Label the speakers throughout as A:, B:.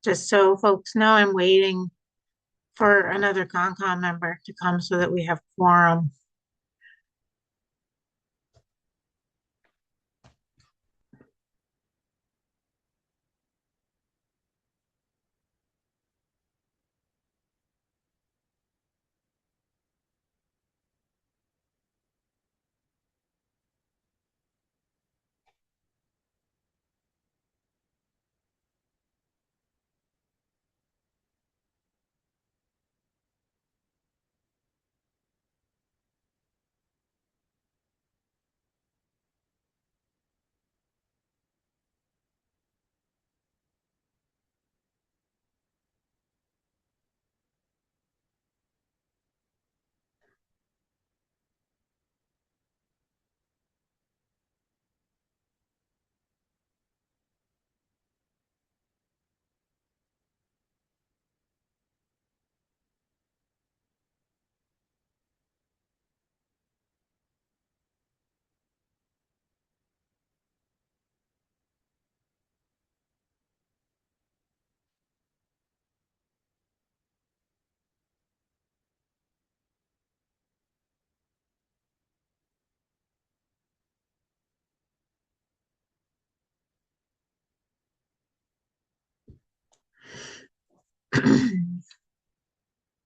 A: Just so folks know, I'm waiting for another Concom member to come so that we have quorum.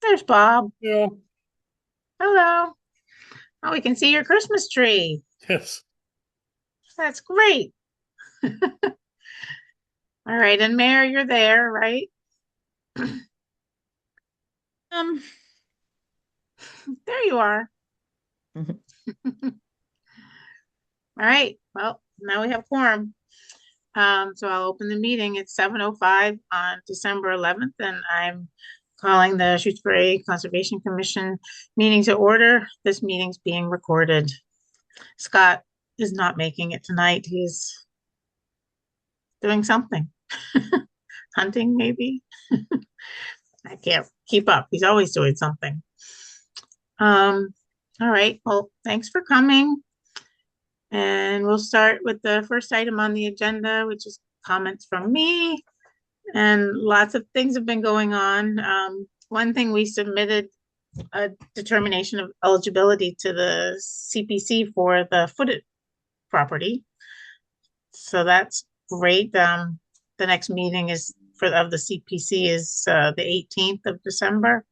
A: There's Bob.
B: Yeah.
A: Hello. Oh, we can see your Christmas tree.
B: Yes.
A: That's great. All right, and Mayor, you're there, right?
C: Um,
A: There you are.
C: mhm.
A: All right. Well, now we have quorum. So I'll open the meeting. It's 7:05 on December 11th, and I'm calling the Shutesbury Conservation Commission meeting to order. This meeting's being recorded. Scott is not making it tonight. He's doing something. Hunting, maybe. I can't keep up. He's always doing something. Um, all right. Well, thanks for coming. And we'll start with the first item on the agenda, which is comments from me. And lots of things have been going on. One thing, we submitted a determination of eligibility to the CPC for the Footed property. So that's great. The next meeting is of the CPC is the 18th of December,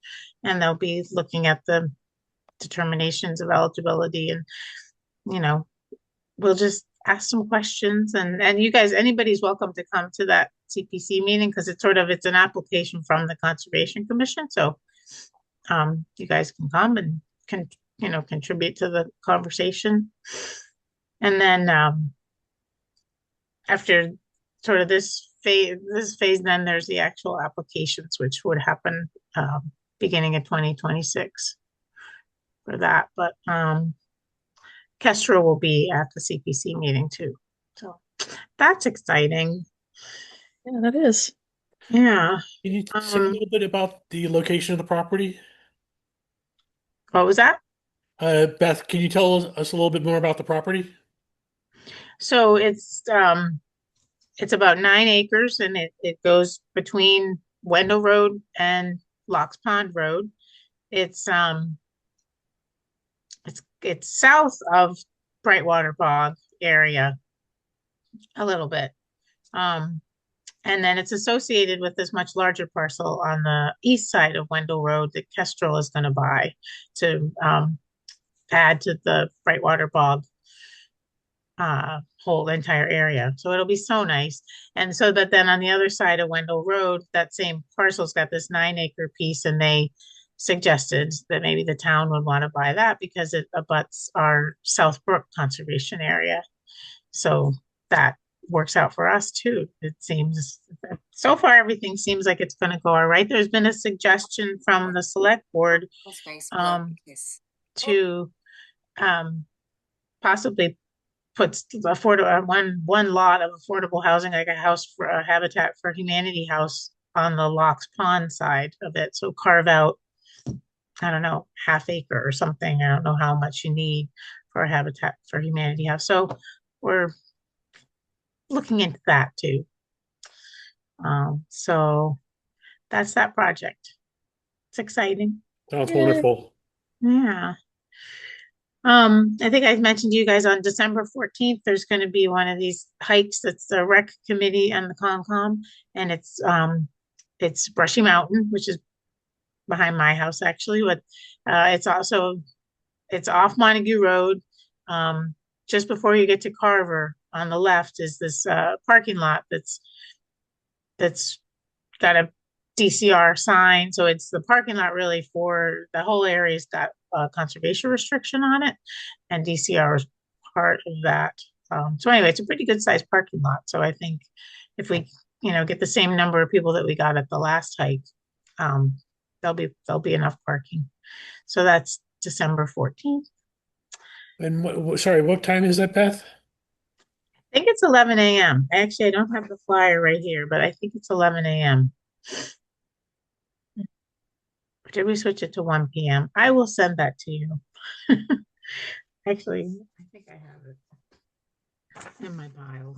A: and they'll be looking at the determinations of eligibility, and you know, we'll just ask some questions, and you guys, anybody's welcome to come to that CPC meeting because it's an application from the Conservation Commission. So you guys can come and can contribute to the conversation. And then after sort of this phase, then there's the actual applications, which would happen beginning of 2026 for that. But Kestra will be at the CPC meeting too. So that's exciting.
C: Yeah, that is.
A: Yeah.
B: Can you say a
A: Um,
B: little bit about the location of the property?
A: what was that?
B: Beth, can you tell us a little bit more about the property?
A: So it's about 9 acres and it goes between Wendell Road and Locks Pond Road. It's it's south of Brightwater Bog area a little bit. Um, and then it's associated with this much larger parcel on the east side of Wendell Road that Kestrel is going to buy to add to the Brightwater Bog whole entire area. So it'll be so nice. And so that then on the other side of Wendell Road, that same parcel's got this 9 acre piece, and they suggested that maybe the town would want to buy that because it abuts our South Brook conservation area. So that works out for us too. It seems so far everything seems like it's going to go all right. There's been a suggestion from the select board um, to um, possibly puts one lot of affordable housing, like a house for a Habitat for Humanity house on the Locks Pond side of it. So carve out, I don't know, half acre or something. I don't know how much you need for a Habitat for Humanity house. So we're looking into that too. So that's that project. It's exciting.
B: Sounds
C: Yeah.
B: wonderful.
A: Yeah. I think I mentioned to you guys on December 14th, there's going to be one of these hikes that's the rec committee and the Concom, and it's Brushy Mountain, which is behind my house actually, but it's off Montague Road. Just before you get to Carver on the left is this parking lot that's got a DCR sign. So it's the parking lot really for the whole area's got a conservation restriction on it, and DCR is part of that. So anyway, it's a pretty good sized parking lot. So I think if we, get the same number of people that we got at the last hike, um, there'll be enough parking. So that's December 14th.
B: And sorry, what time is that, Beth?
A: I think it's 11 a.m. Actually, I don't have the flyer right here, but I think it's 11 a.m. Did we switch it to 1 p.m.? I will send that to you. Actually, I think I have it in my pile.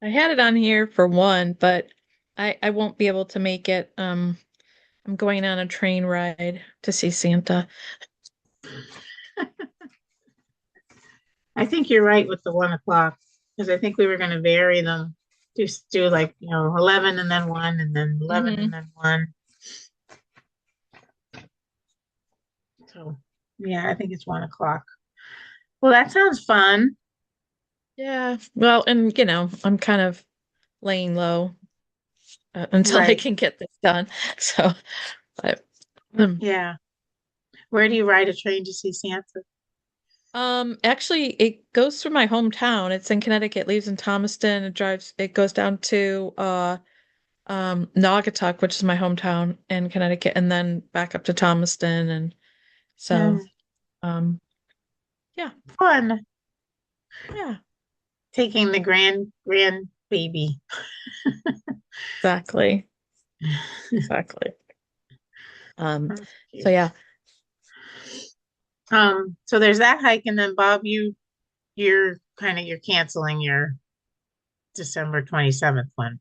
C: I had it on here for one, but I won't be able to make it. I'm going on a train ride to see Santa.
A: I think you're right with the 1 o'clock because I think we were going to vary them. Just do like, 11 and then one and then 11 and
C: Mhm.
A: then one. So, yeah, I think it's 1 o'clock. Well, that sounds fun.
C: Yeah. Well, and I'm kind of laying low until I
A: Right.
C: can get this done. So, but, um,
A: Yeah. Where do you ride a train to see Santa?
C: actually, it goes through my hometown. It's in Connecticut, leaves in Thomaston, it goes down to Naugatuck, which is my hometown in Connecticut, and then back up to Thomaston. And so,
A: Mm,
C: um, yeah,
A: fun.
C: yeah,
A: Taking the grand baby.
C: exactly, exactly. Um,
A: That's
C: so
A: cute.
C: yeah,
A: So there's that hike, and then Bob, you're canceling your December 27th one.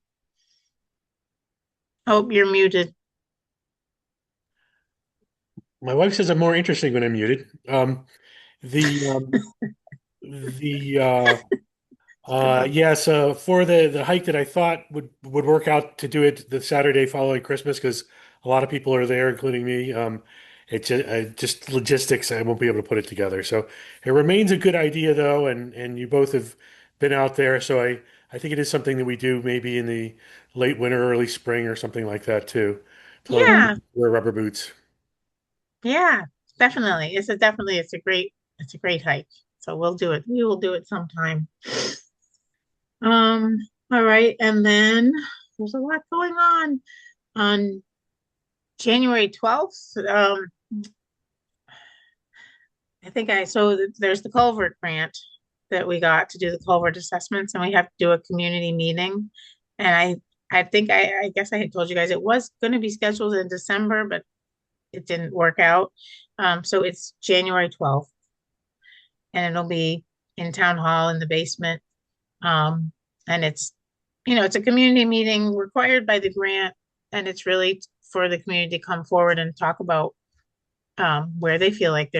A: Oh, you're muted.
B: My wife says I'm more interesting when I'm muted. The the yes, for the hike that I thought would work out to do it the Saturday following Christmas because a lot of people are there, including me. It just logistics. I won't be able to put it together. So it remains a good idea though, and you both have been out there, so I think it is something that we do maybe in the late winter, early spring, or something like that too. To learn
C: yeah,
A: Yeah,
B: wear rubber boots.
A: yeah, definitely. It's a great hike. So we'll do it. We will do it sometime. Um, all right, and then there's a lot going on. On January 12th, there's the culvert grant that we got to do the culvert assessments, and we have to do a community meeting. And I think I guess I had told you guys it was going to be scheduled in December, but it didn't work out. So it's January 12th, and it'll be in town hall in the basement. Um, and it's a community meeting required by the grant, and it's really for the community to come forward and talk about where they feel like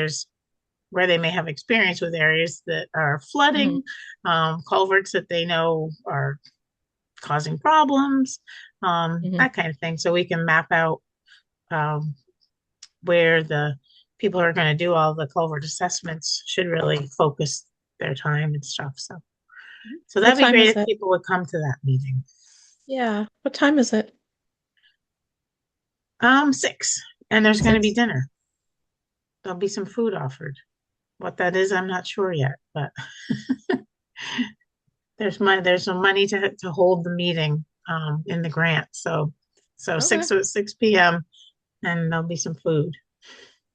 A: where they may have experience with areas that are flooding, culverts that they know are causing problems,
C: Mhm.
A: that kind of thing. So we can map out um, where the people who are going to do all the culvert assessments should really focus their time and stuff. So
C: What
A: that'd be
C: time
A: great
C: is
A: if
C: it?
A: people would come to that meeting.
C: Yeah. What time is it?
A: 6, and there's going to be
C: 6.
A: dinner. There'll be some food offered. What that is, I'm not sure yet, but there's some money to hold the meeting in the grant. So
C: Okay.
A: 6 p.m. and there'll be some food.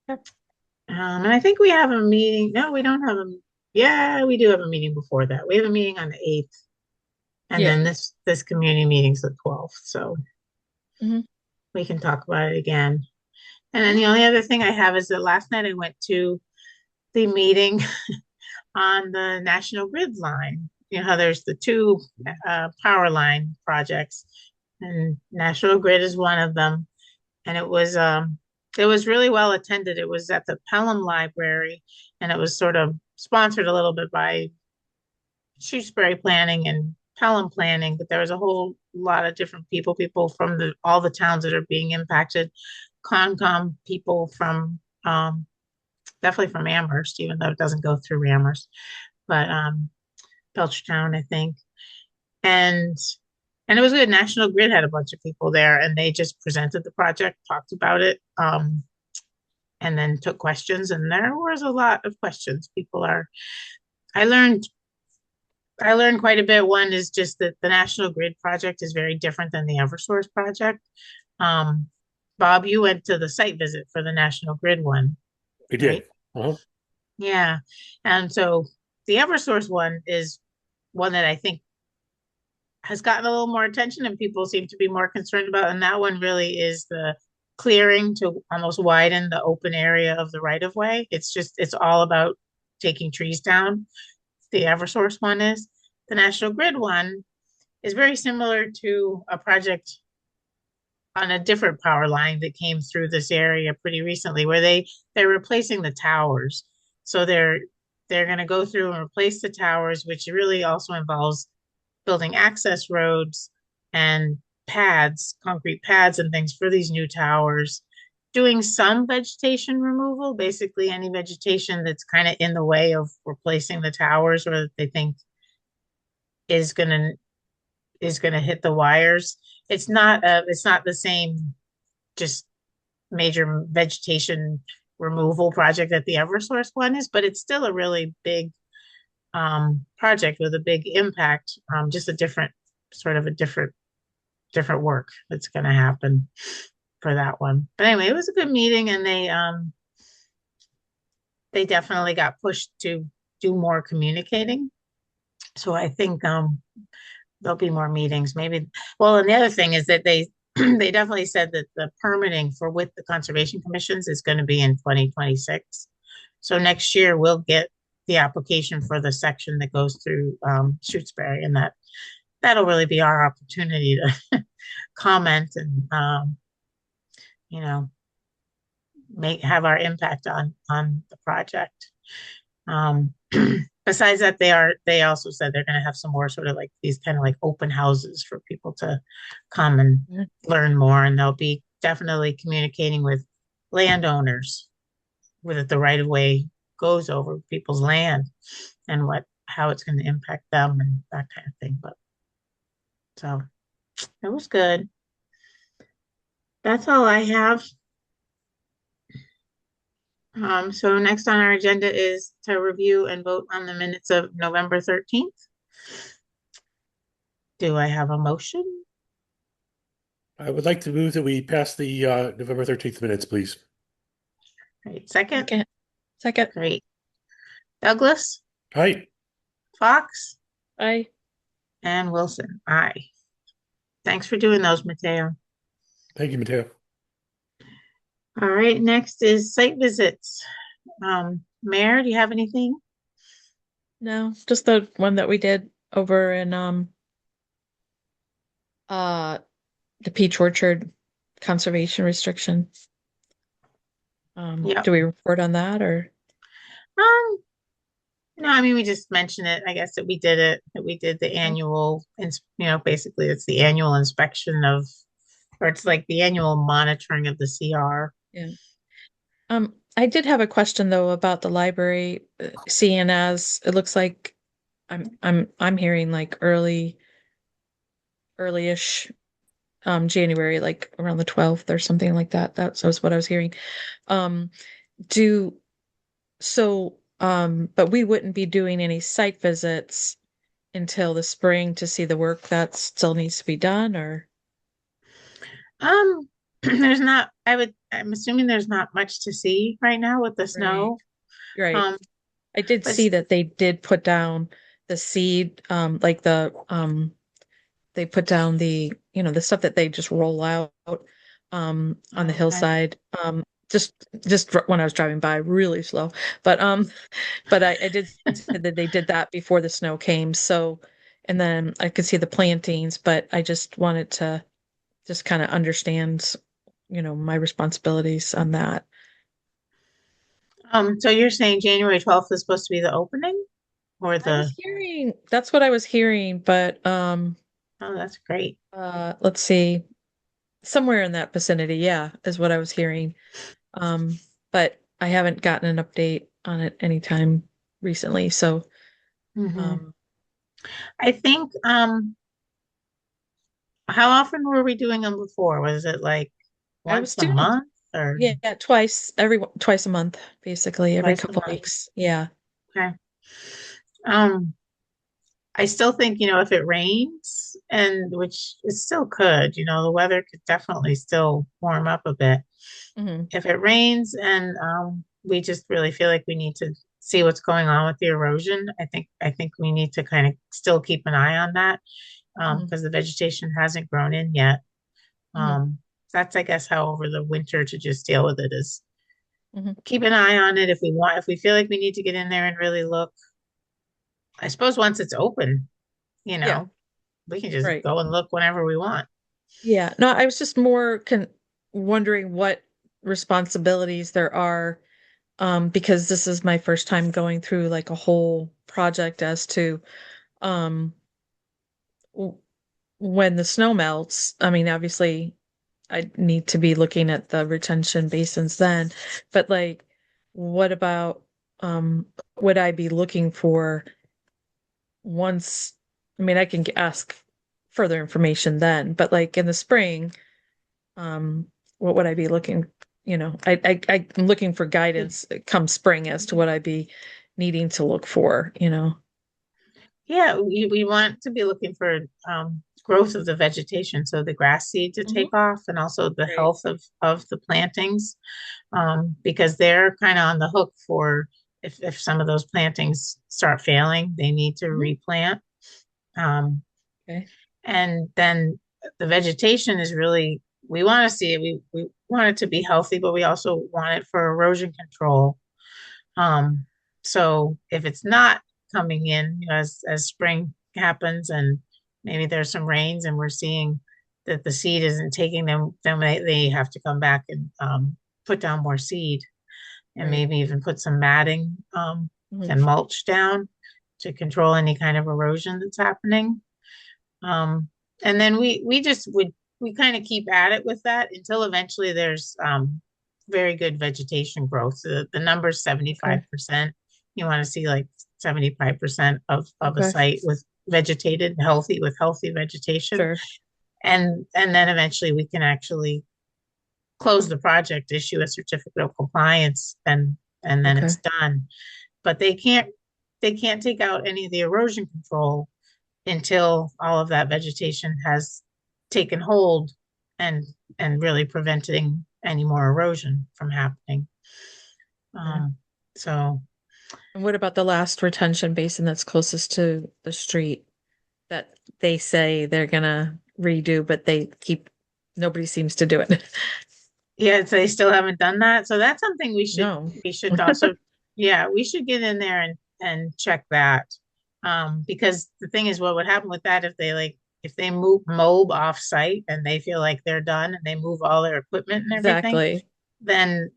C: Yep.
A: And I think we have a meeting. No, we don't have yeah, we do have a meeting before that. We have a meeting on the 8th, and
C: Yeah.
A: then this community meeting's the 12th. So
C: Mhm.
A: we can talk about it again. And then the only other thing I have is that last night I went to the meeting on the National Grid line. You know how there's the two power line projects, and National Grid is one of them. And it was really well attended. It was at the Pelham Library, and it was sort of sponsored a little bit by Shrewsbury Planning and Pelham Planning, but there was a whole lot of different people from all the towns that are being impacted, Concom people from definitely from Amherst, even though it doesn't go through Amherst, but Belchertown, I think. And and it was good. National Grid had a bunch of people there, and they just presented the project, talked about it, and then took questions. And there was a lot of questions. I learned, I learned quite a bit. One is just that the National Grid project is very different than the Eversource project. Um, Bob, you went to the site visit for the National Grid one,
B: We did.
A: right?
B: Uh-huh.
A: Yeah. And so the Eversource one is one that I think has gotten a little more attention and people seem to be more concerned about. And that one really is the clearing to almost widen the open area of the right of way. It's all about taking trees down. The Eversource one is. The National Grid one is very similar to a project on a different power line that came through this area pretty recently where they're replacing the towers. So they're going to go through and replace the towers, which really also involves building access roads and pads, concrete pads and things for these new towers, doing some vegetation removal, basically any vegetation that's kind of in the way of replacing the towers or that they think is gonna is gonna hit the wires. It's not the same just major vegetation removal project that the Eversource one is, but it's still a really big project with a big impact, just a different sort of a different work that's going to happen for that one. But anyway, it was a good meeting, and they definitely got pushed to do more communicating. So I think there'll be more meetings. Maybe. Well, and the other thing is that they they definitely said that the permitting for with the conservation commissions is going to be in 2026. So next year we'll get the application for the section that goes through Shutesbury, and that'll really be our opportunity to comment and you know make have our impact on the project. Um, besides that, they also said they're going to have some more sort of like these kind of like open houses for people to come and
C: Yeah.
A: learn more, and they'll be definitely communicating with landowners with the right of way goes over people's land and what how it's going to impact them and that kind of thing. But so it was good. That's all I have. So next on our agenda is to review and vote on the minutes of November 13th. Do I have a motion?
B: I would like to move that we pass the November 13th minutes, please.
A: Great. Second?
C: Second. Second.
A: Great. Douglas,
B: All right.
A: Fox,
C: I
A: and Wilson. Aye. Thanks for doing those, Mateo.
B: Thank you, Mateo.
A: All right, next is site visits. Mayor, do you have anything?
C: No, just the one that we did over in uh the Peach Orchard conservation restriction.
A: Yep.
C: Do we report on that or?
A: Um, no, I mean, we just mentioned it, I guess, that we did it, that we did the
C: Mhm.
A: annual, basically it's the annual inspection of, or it's like the annual monitoring of the CR.
C: Yeah. I did have a question though about the library, seeing as it looks like I'm hearing like early-ish January, like around the 12th or something like that. That was what I was hearing. Um, do but we wouldn't be doing any site visits until the spring to see the work that still needs to be done, or
A: There's not, I'm assuming there's not much to see right now with the
C: right,
A: snow.
C: right.
A: Um,
C: I did
A: but
C: see that they did put down the seed, like they put down the stuff that they just roll out on the
A: okay.
C: hillside. Just when I was driving by really slow. But I did see that they did that before the snow came. So and then I could see the plantings, but I just wanted to just kind of understand, my responsibilities on that.
A: So you're saying January 12th is supposed to be the opening or
C: I was
A: the,
C: hearing that's what I was hearing, but
A: oh, that's great.
C: let's see. Somewhere in that vicinity, yeah, is what I was hearing. Um, but I haven't gotten an update on it anytime recently. So,
A: Hmm.
C: um,
A: I think, how often were we doing them before? Was it like
C: I
A: once
C: was
A: a
C: doing them,
A: month or
C: yeah, twice a month, basically, every
A: twice a
C: couple
A: month?
C: weeks. Yeah.
A: Okay. Um, I still think, if it rains and which it still could, the weather could definitely still warm up a bit.
C: Hmm.
A: If it rains and we just really feel like we need to see what's going on with the erosion, I think we need to kind of still keep an eye on that
C: Hmm.
A: because the vegetation hasn't grown in yet.
C: Hmm.
A: Um, that's I guess how over the winter to just deal with it is
C: Hmm.
A: keep an eye on it if we feel like we need to get in there and really look. I suppose once it's open, you
C: Yeah.
A: know, we can just
C: Right.
A: go and look whenever we want.
C: Yeah. No, I was just more wondering what responsibilities there are, because this is my first time going through like a whole project as to, um, w- when the snow melts. I mean, obviously, I need to be looking at the retention basins then, but like, what about, would I be looking for once? I mean, I can ask further information then, but like in the spring, um, what would I be looking, I'm looking for guidance come spring as to what I'd be needing to look for.
A: Yeah, we want to be looking for growth of the vegetation, so the grass seed to
C: Hmm.
A: take off, and also the
C: Right.
A: health of the plantings, because they're kind of on the hook for if some of those plantings start failing, they need to
C: Hmm.
A: replant. Um,
C: Okay.
A: and then the vegetation is really we want to see it. We want it to be healthy, but we also want it for erosion control. Um, so if it's not coming in, as spring happens and maybe there's some rains and we're seeing that the seed isn't taking them, then they have to come back and put down more seed and
C: Right.
A: maybe even put some matting
C: Hmm.
A: and mulch down to control any kind of erosion that's happening. Um, and then we kind of keep at it with that until eventually there's very good vegetation growth. The number's
C: Okay.
A: 75%. You want to see like 75% of a
C: Okay.
A: site with vegetated, healthy with healthy vegetation.
C: Sure.
A: And then eventually we can actually close the project, issue a certificate of compliance, and then it's
C: Okay.
A: done. But they can't take out any of the erosion control until all of that vegetation has taken hold and really preventing any more erosion from happening.
C: Okay.
A: Um, so
C: And what about the last retention basin that's closest to the street that they say they're gonna redo, but nobody seems to do it.
A: Yeah, so they still haven't done that. So that's something
C: No.
A: we should also, yeah, we should get in there and check that. Because the thing is, what would happen with that if they move mob off site and they feel like they're done and they move all their equipment and everything,
C: Exactly.
A: then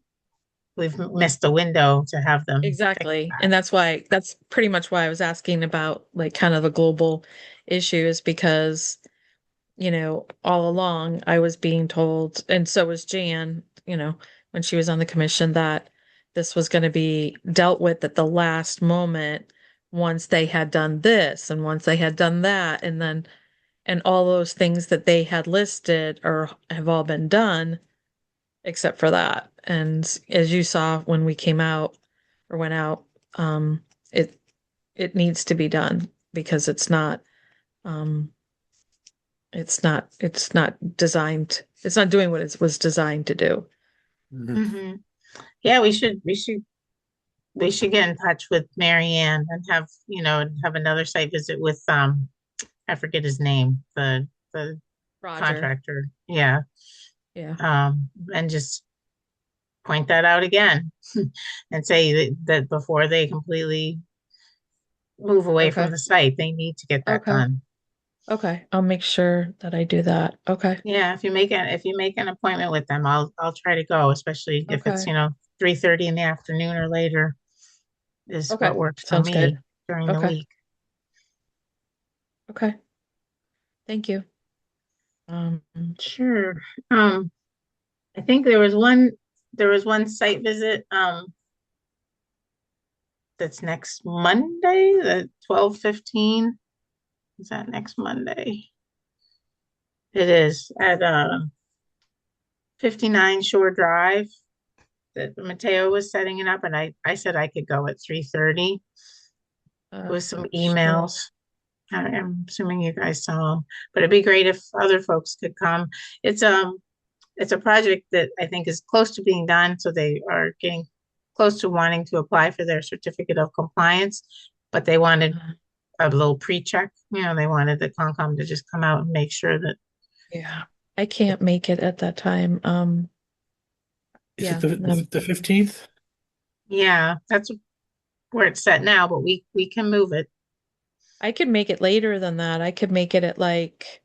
A: we've missed the window to have them fix
C: Exactly.
A: that.
C: And that's pretty much why I was asking about like kind of the global issues because, all along I was being told, and so was Jan, when she was on the commission, that this was going to be dealt with at the last moment once they had done this and once they had done that. And all those things that they had listed or have all been done except for that. And as you saw when we came out or went out, um, it it needs to be done because um, it's not designed, it's not doing what it was designed to do.
B: Mhm.
A: Hmm. Yeah, we should get in touch with Mary Ann and have another site visit with I forget his name, the
C: Roger,
A: contractor. Yeah.
C: yeah,
A: And just point that out again and say that before they completely move away from
C: okay,
A: the site, they need to get that
C: okay,
A: done.
C: okay. I'll make sure that I do that. Okay,
A: Yeah, if you make an appointment with them, I'll try to go, especially if it's,
C: okay,
A: 3:30 in the afternoon or later is what
C: okay.
A: works for
C: Sounds
A: me
C: good.
A: during the
C: Okay,
A: week.
C: okay. Thank you. Um,
A: Sure. I think there was one site visit that's next Monday, the 12:15. Is that next Monday? It is at 59 Shore Drive that Mateo was setting it up, and I said I could go at 3:30 with some
C: sure.
A: emails. I'm assuming you guys saw them, but it'd be great if other folks could come. It's it's a project that I think is close to being done, so they are getting close to wanting to apply for their certificate of compliance, but they wanted
C: Uh,
A: a little pre-check. They wanted the Concom to just come out and make sure that,
C: yeah, I can't make it at that time.
B: Is it
C: Yeah,
B: the 15th?
A: yeah, that's where it's set now, but we can move it.
C: I could make it later than that. I could make it at like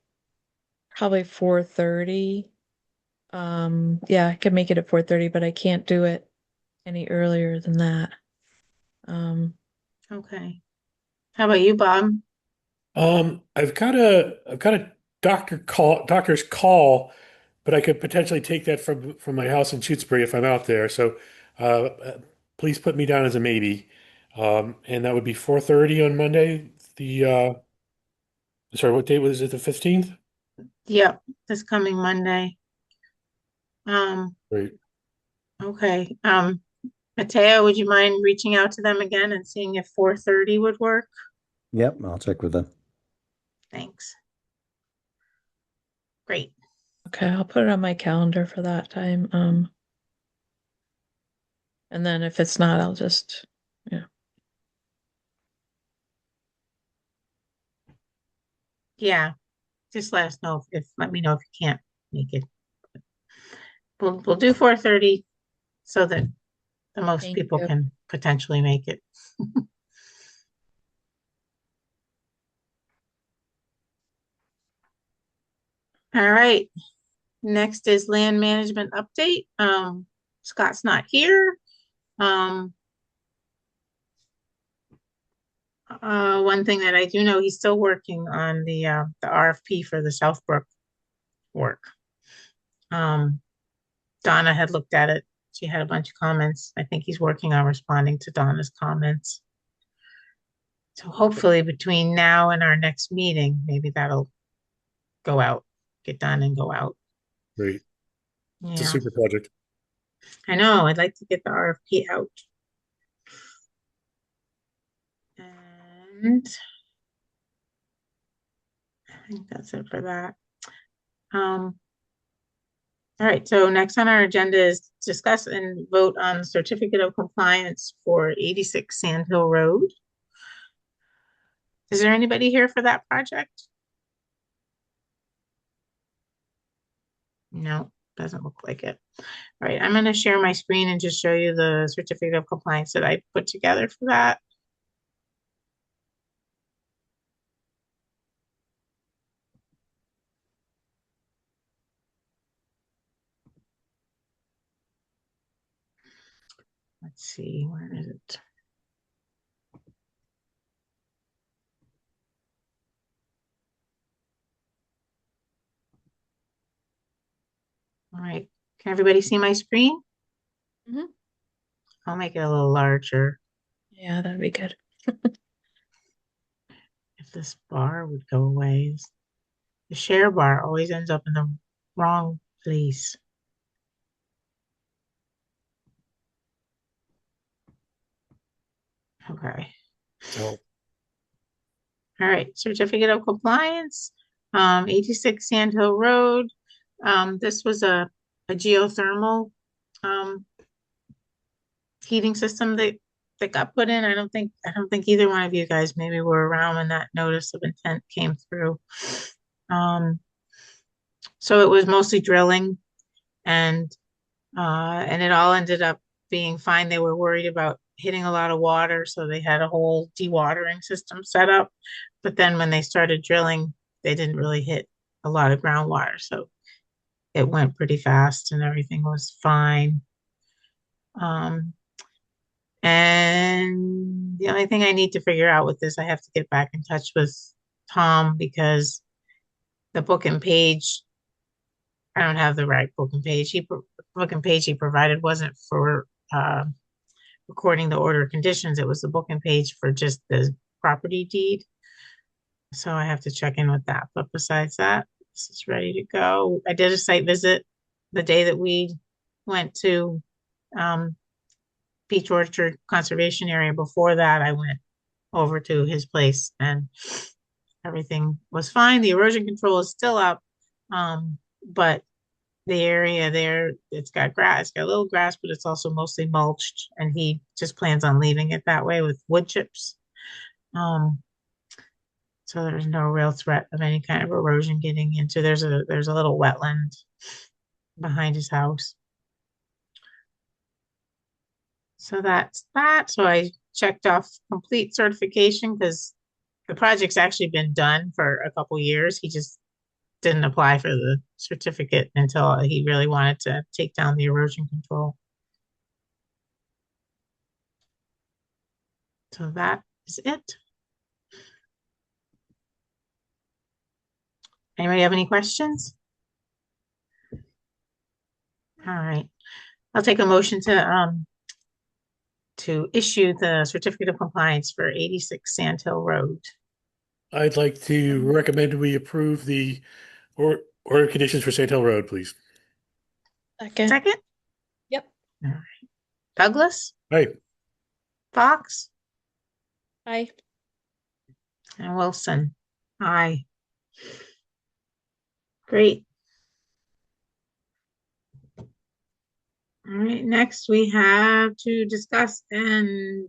C: probably 4:30. Yeah, I could make it at 4:30, but I can't do it any earlier than that. Um,
A: Okay. How about you, Bob?
B: I've got a doctor's call, but I could potentially take that from my house in Tewksbury if I'm out there. So please put me down as a maybe. And that would be 4:30 on Monday. Sorry, what date was it? The 15th?
A: Yep, this coming Monday. Um,
B: Right.
A: okay. Mateo, would you mind reaching out to them again and seeing if 4:30 would work?
D: Yep, I'll check with them.
A: Thanks. Great.
C: okay, I'll put it on my calendar for that time. And then if it's not, I'll just, yeah.
A: Yeah, just let us know let me know if you can't make it. We'll do 4:30 so that the most
C: Thank
A: people
C: you.
A: can potentially make it. All right. Next is land management update. Scott's not here. Um, one thing that I do know, he's still working on the RFP for the Southbrook work. Um, Donna had looked at it. She had a bunch of comments. I think he's working on responding to Donna's comments. So hopefully between now and our next meeting, maybe that'll go out, get done and go out.
B: Great. It's a
A: Yeah,
B: super project.
A: I know. I'd like to get the RFP out. And I think that's it for that. Um, all right, so next on our agenda is discuss and vote on the certificate of compliance for 86 Sand Hill Road. Is there anybody here for that project? No, doesn't look like it. All right, I'm gonna share my screen and just show you the certificate of compliance that I put together for that. Let's see, where is it? All right, can everybody see my screen?
C: Mhm.
A: I'll make it a little larger.
C: Yeah, that'd be good.
A: If this bar would go away. The share bar always ends up in the wrong place. Okay.
B: So
A: All right, certificate of compliance, 86 Sand Hill Road. This was a geothermal heating system that got put in. I don't think either one of you guys maybe were around when that notice of intent came through. So it was mostly drilling and and it all ended up being fine. They were worried about hitting a lot of water, so they had a whole dewatering system set up. But then when they started drilling, they didn't really hit a lot of groundwater, so it went pretty fast and everything was fine. Um, and the only thing I need to figure out with this, I have to get back in touch with Tom because the book and page, I don't have the right book and page. Book and page he provided wasn't for recording the order of conditions. It was the book and page for just the property deed. So I have to check in with that. But besides that, this is ready to go. I did a site visit the day that we went to um, Peach Orchard Conservation Area. Before that, I went over to his place and everything was fine. The erosion control is still up, but the area there, it's got grass, it's got a little grass, but it's also mostly mulched, and he just plans on leaving it that way with wood chips. Um, so there's no real threat of any kind of erosion getting into. There's a little wetland behind his house. So that's that. So I checked off complete certification because the project's actually been done for a couple years. He just didn't apply for the certificate until he really wanted to take down the erosion control. So that is it. Anybody have any questions? All right. I'll take a motion to issue the certificate of compliance for 86 Sand Hill Road.
B: I'd like to recommend we approve the order conditions for Sand Hill Road, please.
C: Second.
A: Second?
C: Yep.
A: All right. Douglas,
B: Hey,
A: Fox,
C: Aye.
A: and Wilson. Aye. Great. All right, next we have to discuss and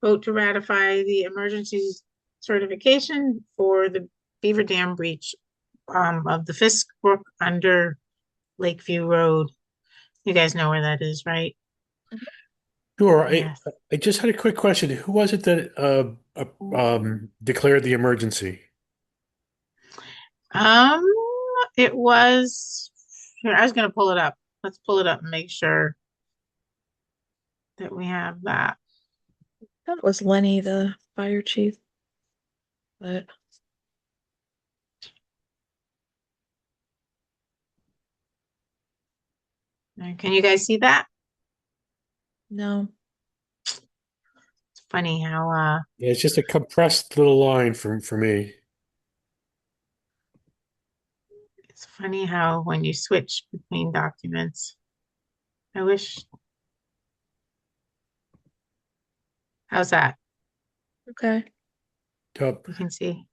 A: vote to ratify the emergency certification for the Beaver Dam breach of the Fisk Brook under Lakeview Road. You guys know where that is, right?
B: sure.
A: Yes.
B: I just had a quick question. Who was it that declared the emergency?
A: Um, it was here, I was gonna pull it up. Let's pull it up and make sure that we have that.
C: I thought it was Lenny, the fire chief. But
A: Can you guys see that?
C: no.
A: It's funny how
B: Yeah, it's just a compressed little line for me.
A: when you switch between documents. I wish. How's that?
C: Okay.
B: Yep.
A: You can see.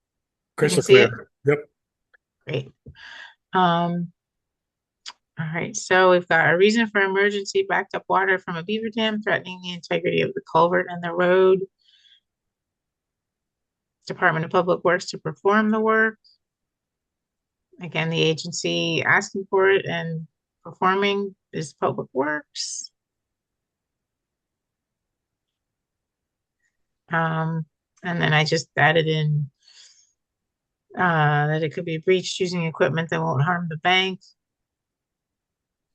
B: Crystal
A: see it?
B: clear. Yep.
A: Great. All right, so we've got a reason for emergency: backed up water from a beaver dam threatening the integrity of the culvert and the road. Department of Public Works to perform the work. Again, the agency asking for it and performing is Public Works. And then I just added in that it could be breached using equipment that won't harm the bank.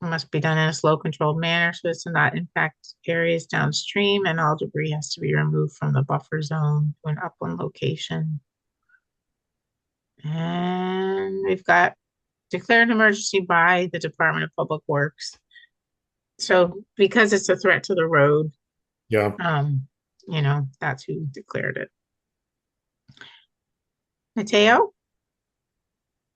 A: It must be done in a slow, controlled manner so as to not impact areas downstream, and all debris has to be removed from the buffer zone to an upland location. And we've got declared emergency by the Department of Public Works. So because it's a threat to the road,
B: Yeah.
A: that's who declared it. Mateo?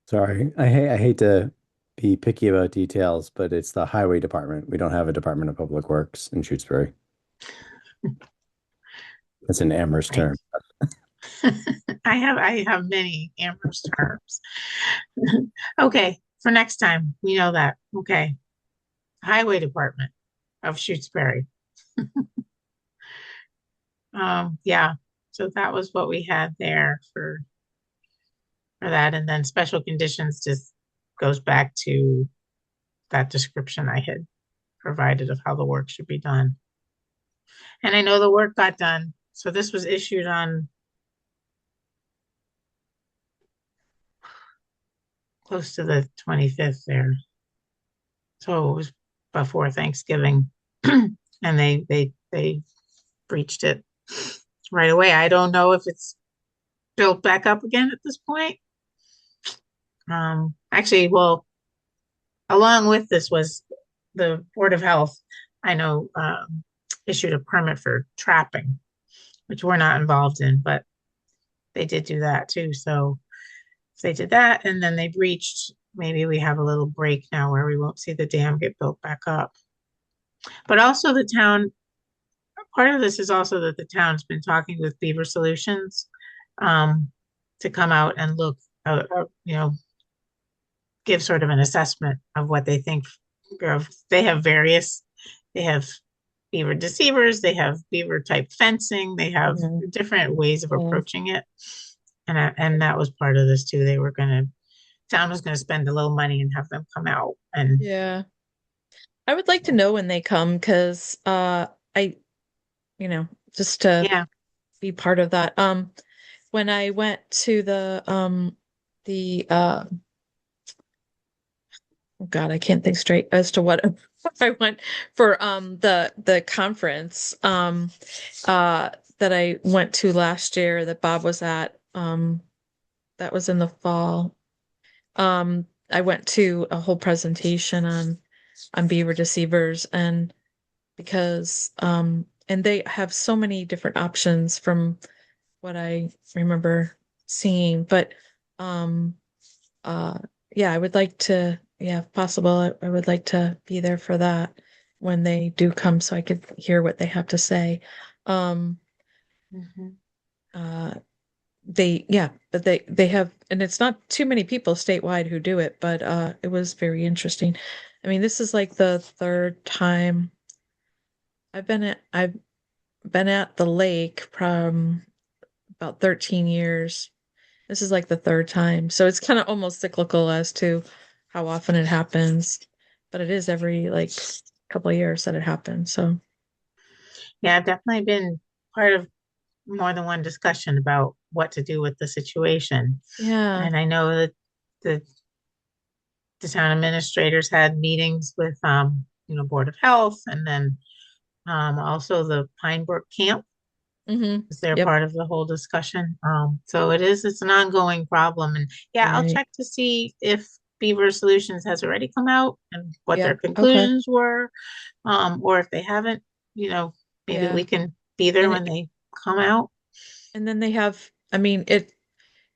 D: Sorry, I hate to be picky about details, but it's the highway department. We don't have a Department of Public Works in Shutesbury. That's an Amherst term.
A: I have many Amherst terms. Okay, for next time, we know that. Okay. Highway Department of Shutesbury. Yeah, so that was what we had there for that. And then special conditions just goes back to that description I had provided of how the work should be done. And I know the work got done. So this was issued on close to the 25th there. So it was before Thanksgiving. And they breached it right away. I don't know if it's built back up again at this point. Actually, well, along with this was the Board of Health, I know, issued a permit for trapping, which we're not involved in, but they did do that too. So if they did that and then they breached, maybe we have a little break now where we won't see the dam get built back up. But also the town, part of this is also that the town's been talking with Beaver Solutions to come out and look, give sort of an assessment of what they think of. They have beaver deceivers, they have beaver type fencing, they have different ways of approaching it. And that was part of this too. Town was gonna spend a little money and have them come out and
C: Yeah. I would like to know when they come because just to be part of that. When I went to oh God, I can't think straight as to what I went for the conference that I went to last year that Bob was at. That was in the fall. I went to a whole presentation on beaver deceivers and because and they have so many different options from what I remember seeing. But yeah, I would like to, yeah, if possible, I would like to be there for that when they do come so I could hear what they have to say. But they have, and it's not too many people statewide who do it, but it was very interesting. I mean, this is like the third time I've been at the lake from about 13 years. This is like the third time. So it's kind of almost cyclical as to how often it happens, but it is every like couple of years that it happens. So
A: yeah, I've definitely been part of more than one discussion about what to do with the situation.
C: yeah.
A: And I know that the town administrators had meetings with Board of Health and then also the Pine Brook Camp, because they're
C: Yep.
A: part of the whole discussion. So it's an ongoing problem. And yeah, I'll
C: Right.
A: check to see if Beaver Solutions has already come out and what their
C: Yep. Okay.
A: conclusions were. Or if they haven't, maybe
C: Yeah.
A: we can be there
C: And
A: when they come out.
C: And then they have, I mean,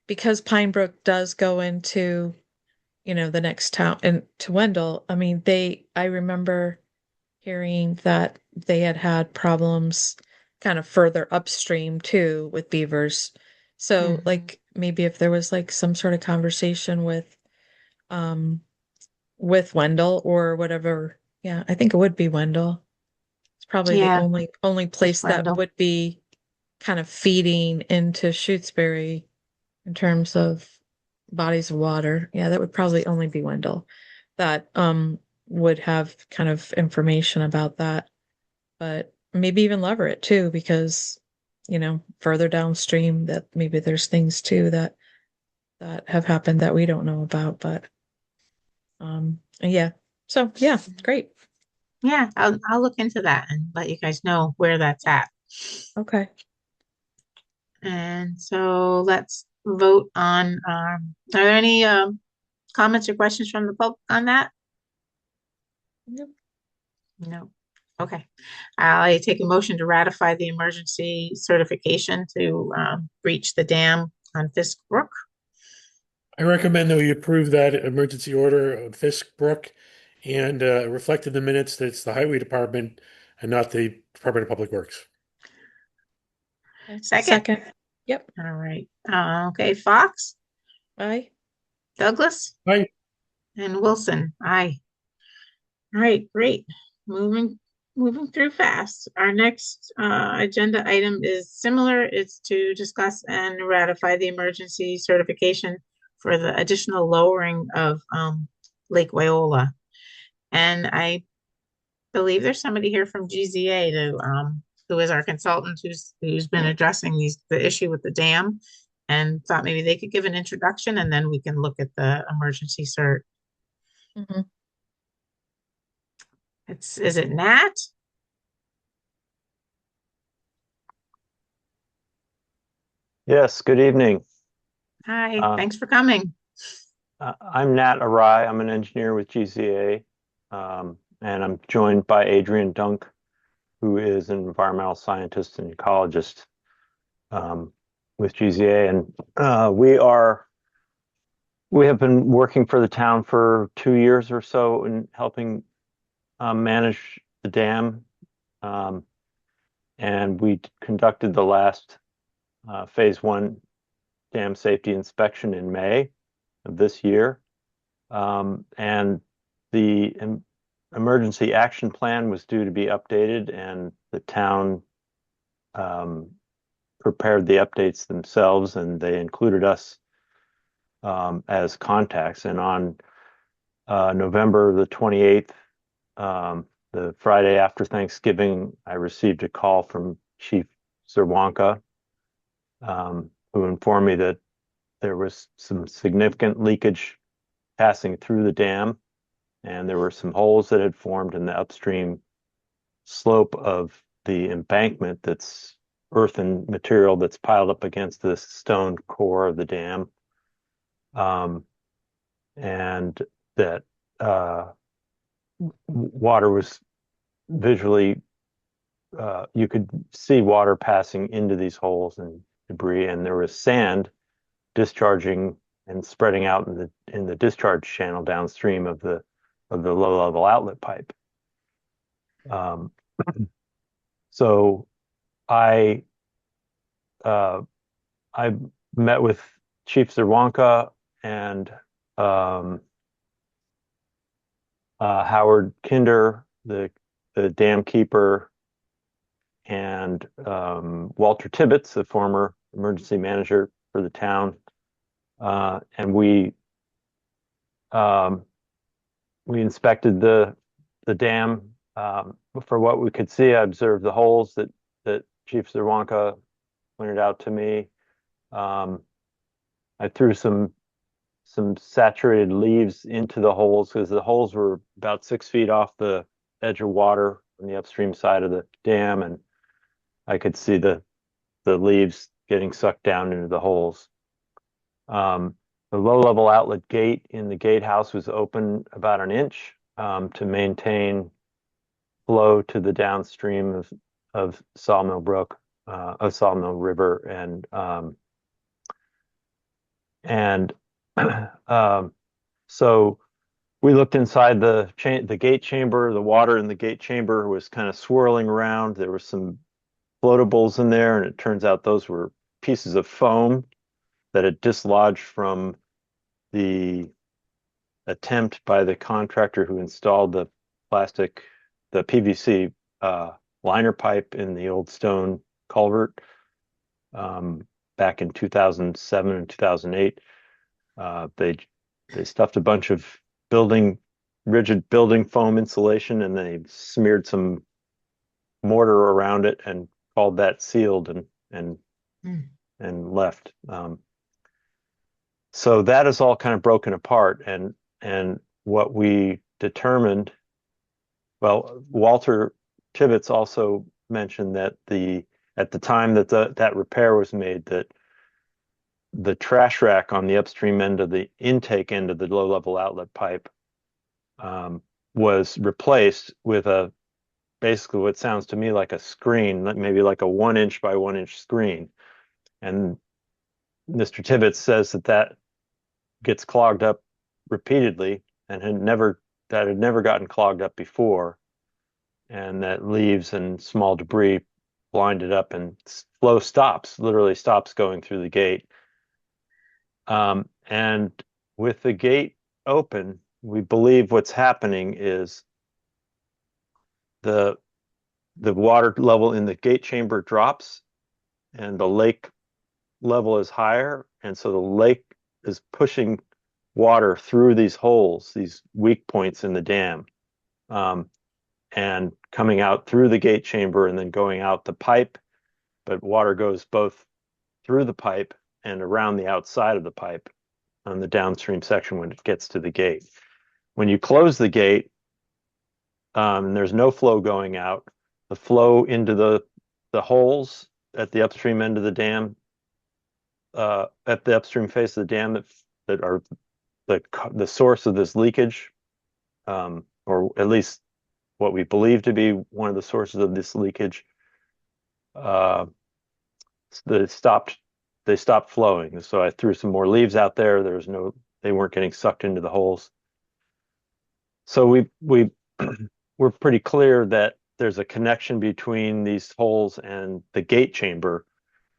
C: because Pine Brook does go into, the next town and to Wendell. I mean, I remember hearing that they had problems kind of further upstream too with beavers. So like maybe if there was like some sort of conversation with Wendell or whatever. Yeah, I think it would be Wendell. It's probably the
A: Yeah,
C: only place that
A: Wendell.
C: would be kind of feeding into Shutesbury in terms of bodies of water. Yeah, that would probably only be Wendell. That would have kind of information about that. But maybe even Leverett too, because, further downstream that maybe there's things too that have happened that we don't know about. But yeah. So yeah, great.
A: Yeah, I'll look into that and let you guys know where that's at.
C: Okay.
A: And so let's vote on, are there any comments or questions from the public on that?
C: Yep.
A: No. Okay. I take a motion to ratify the emergency certification to breach the dam on Fisk Brook.
B: I recommend that we approve that emergency order of Fisk Brook and reflect in the minutes that it's the Highway Department and not the Department of Public Works.
A: Second.
C: Second. Yep.
A: All right. Okay, Fox,
C: Aye.
A: Douglas,
B: Aye.
A: and Wilson. Aye. All right, great. Moving through fast. Our next agenda item is similar. It's to discuss and ratify the emergency certification for the additional lowering of Lake Wyola. And I believe there's somebody here from GZA who is our consultant who's been addressing the issue with the dam, and thought maybe they could give an introduction and then we can look at the emergency cert.
C: Mm-hmm.
A: Is it Nat?
E: Yes, good evening.
A: Hi, thanks for coming.
E: I'm Nat Arai. I'm an engineer with GZA, and I'm joined by Adrian Dunk, who is an environmental scientist and ecologist with GZA. And we have been working for the town for 2 years or so in helping manage the dam. And we conducted the last phase 1 dam safety inspection in May of this year. And the emergency action plan was due to be updated, and the town prepared the updates themselves, and they included us as contacts. And on November the 28th, the Friday after Thanksgiving, I received a call from Chief Zerwanka, who informed me that there was some significant leakage passing through the dam, and there were some holes that had formed in the upstream slope of the embankment that's earthen material that's piled up against the stone core of the dam. And that water was visually, you could see water passing into these holes and debris, and there was sand discharging and spreading out in the discharge channel downstream of the low level outlet pipe. So I met with Chief Zerwanka and Howard Kinder, the dam keeper, and Walter Tibbetts, the former emergency manager for the town. And we inspected the dam. For what we could see, I observed the holes that Chief Zerwanka pointed out to me. I threw some saturated leaves into the holes because the holes were about 6 feet off the edge of water on the upstream side of the dam, and I could see the leaves getting sucked down into the holes. The low-level outlet gate in the gatehouse was open about an inch to maintain flow to the downstream of Sawmill Brook, of Sawmill River, and so we looked inside the gate chamber. The water in the gate chamber was kind of swirling around. There were some floatables in there, and it turns out those were pieces of foam that had dislodged from the attempt by the contractor who installed the PVC liner pipe in the old stone culvert back in 2007 and 2008. They stuffed a bunch of building rigid building foam insulation, and they smeared some mortar around it and called that sealed and
A: Mm.
E: and left. So that is all kind of broken apart, and what we determined, well, Walter Tibbetts also mentioned that at the time that that repair was made, that the trash rack on the upstream end of the intake end of the low level outlet pipe was replaced with basically what sounds to me like a screen, maybe like a 1 inch by 1 inch screen. And Mr. Tibbetts says that gets clogged up repeatedly and had never gotten clogged up before, and that leaves and small debris blinded up, and flow literally stops going through the gate. And with the gate open, we believe what's happening is the water level in the gate chamber drops and the lake level is higher, and so the lake is pushing water through these holes, these weak points in the dam, and coming out through the gate chamber and then going out the pipe. But water goes both through the pipe and around the outside of the pipe on the downstream section when it gets to the gate. When you close the gate, and there's no flow going out, the flow into the holes at the upstream end of the dam, at the upstream face of the dam that are the source of this leakage, or at least what we believe to be one of the sources of this leakage, they stopped flowing. So I threw some more leaves out there. They weren't getting sucked into the holes. So we're pretty clear that there's a connection between these holes and the gate chamber,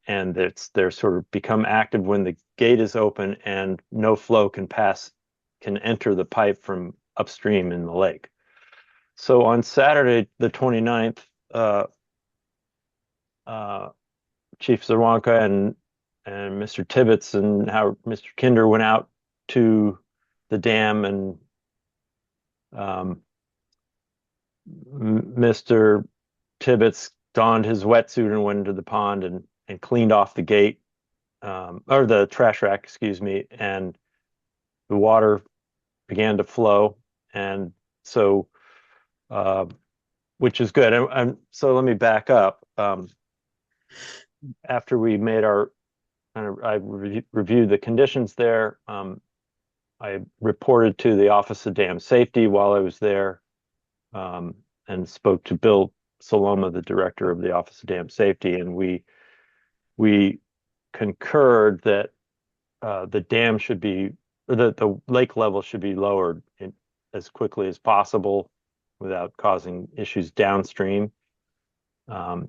E: and they're sort of become active when the gate is open and no flow can enter the pipe from upstream in the lake. So on Saturday, the 29th, Chief Zarwanka and Mr. Tibbetts and Mr. Kinder went out to the dam, and Mr. Tibbetts donned his wetsuit and went into the pond and cleaned off the gate, or the trash rack, excuse me, and the water began to flow. And so, which is good. And so let me back up. After we made I reviewed the conditions there. I reported to the Office of Dam Safety while I was there, and spoke to Bill Saloma, the director of the Office of Dam Safety, and we concurred that the dam should be, or the lake level should be lowered as quickly as possible without causing issues downstream.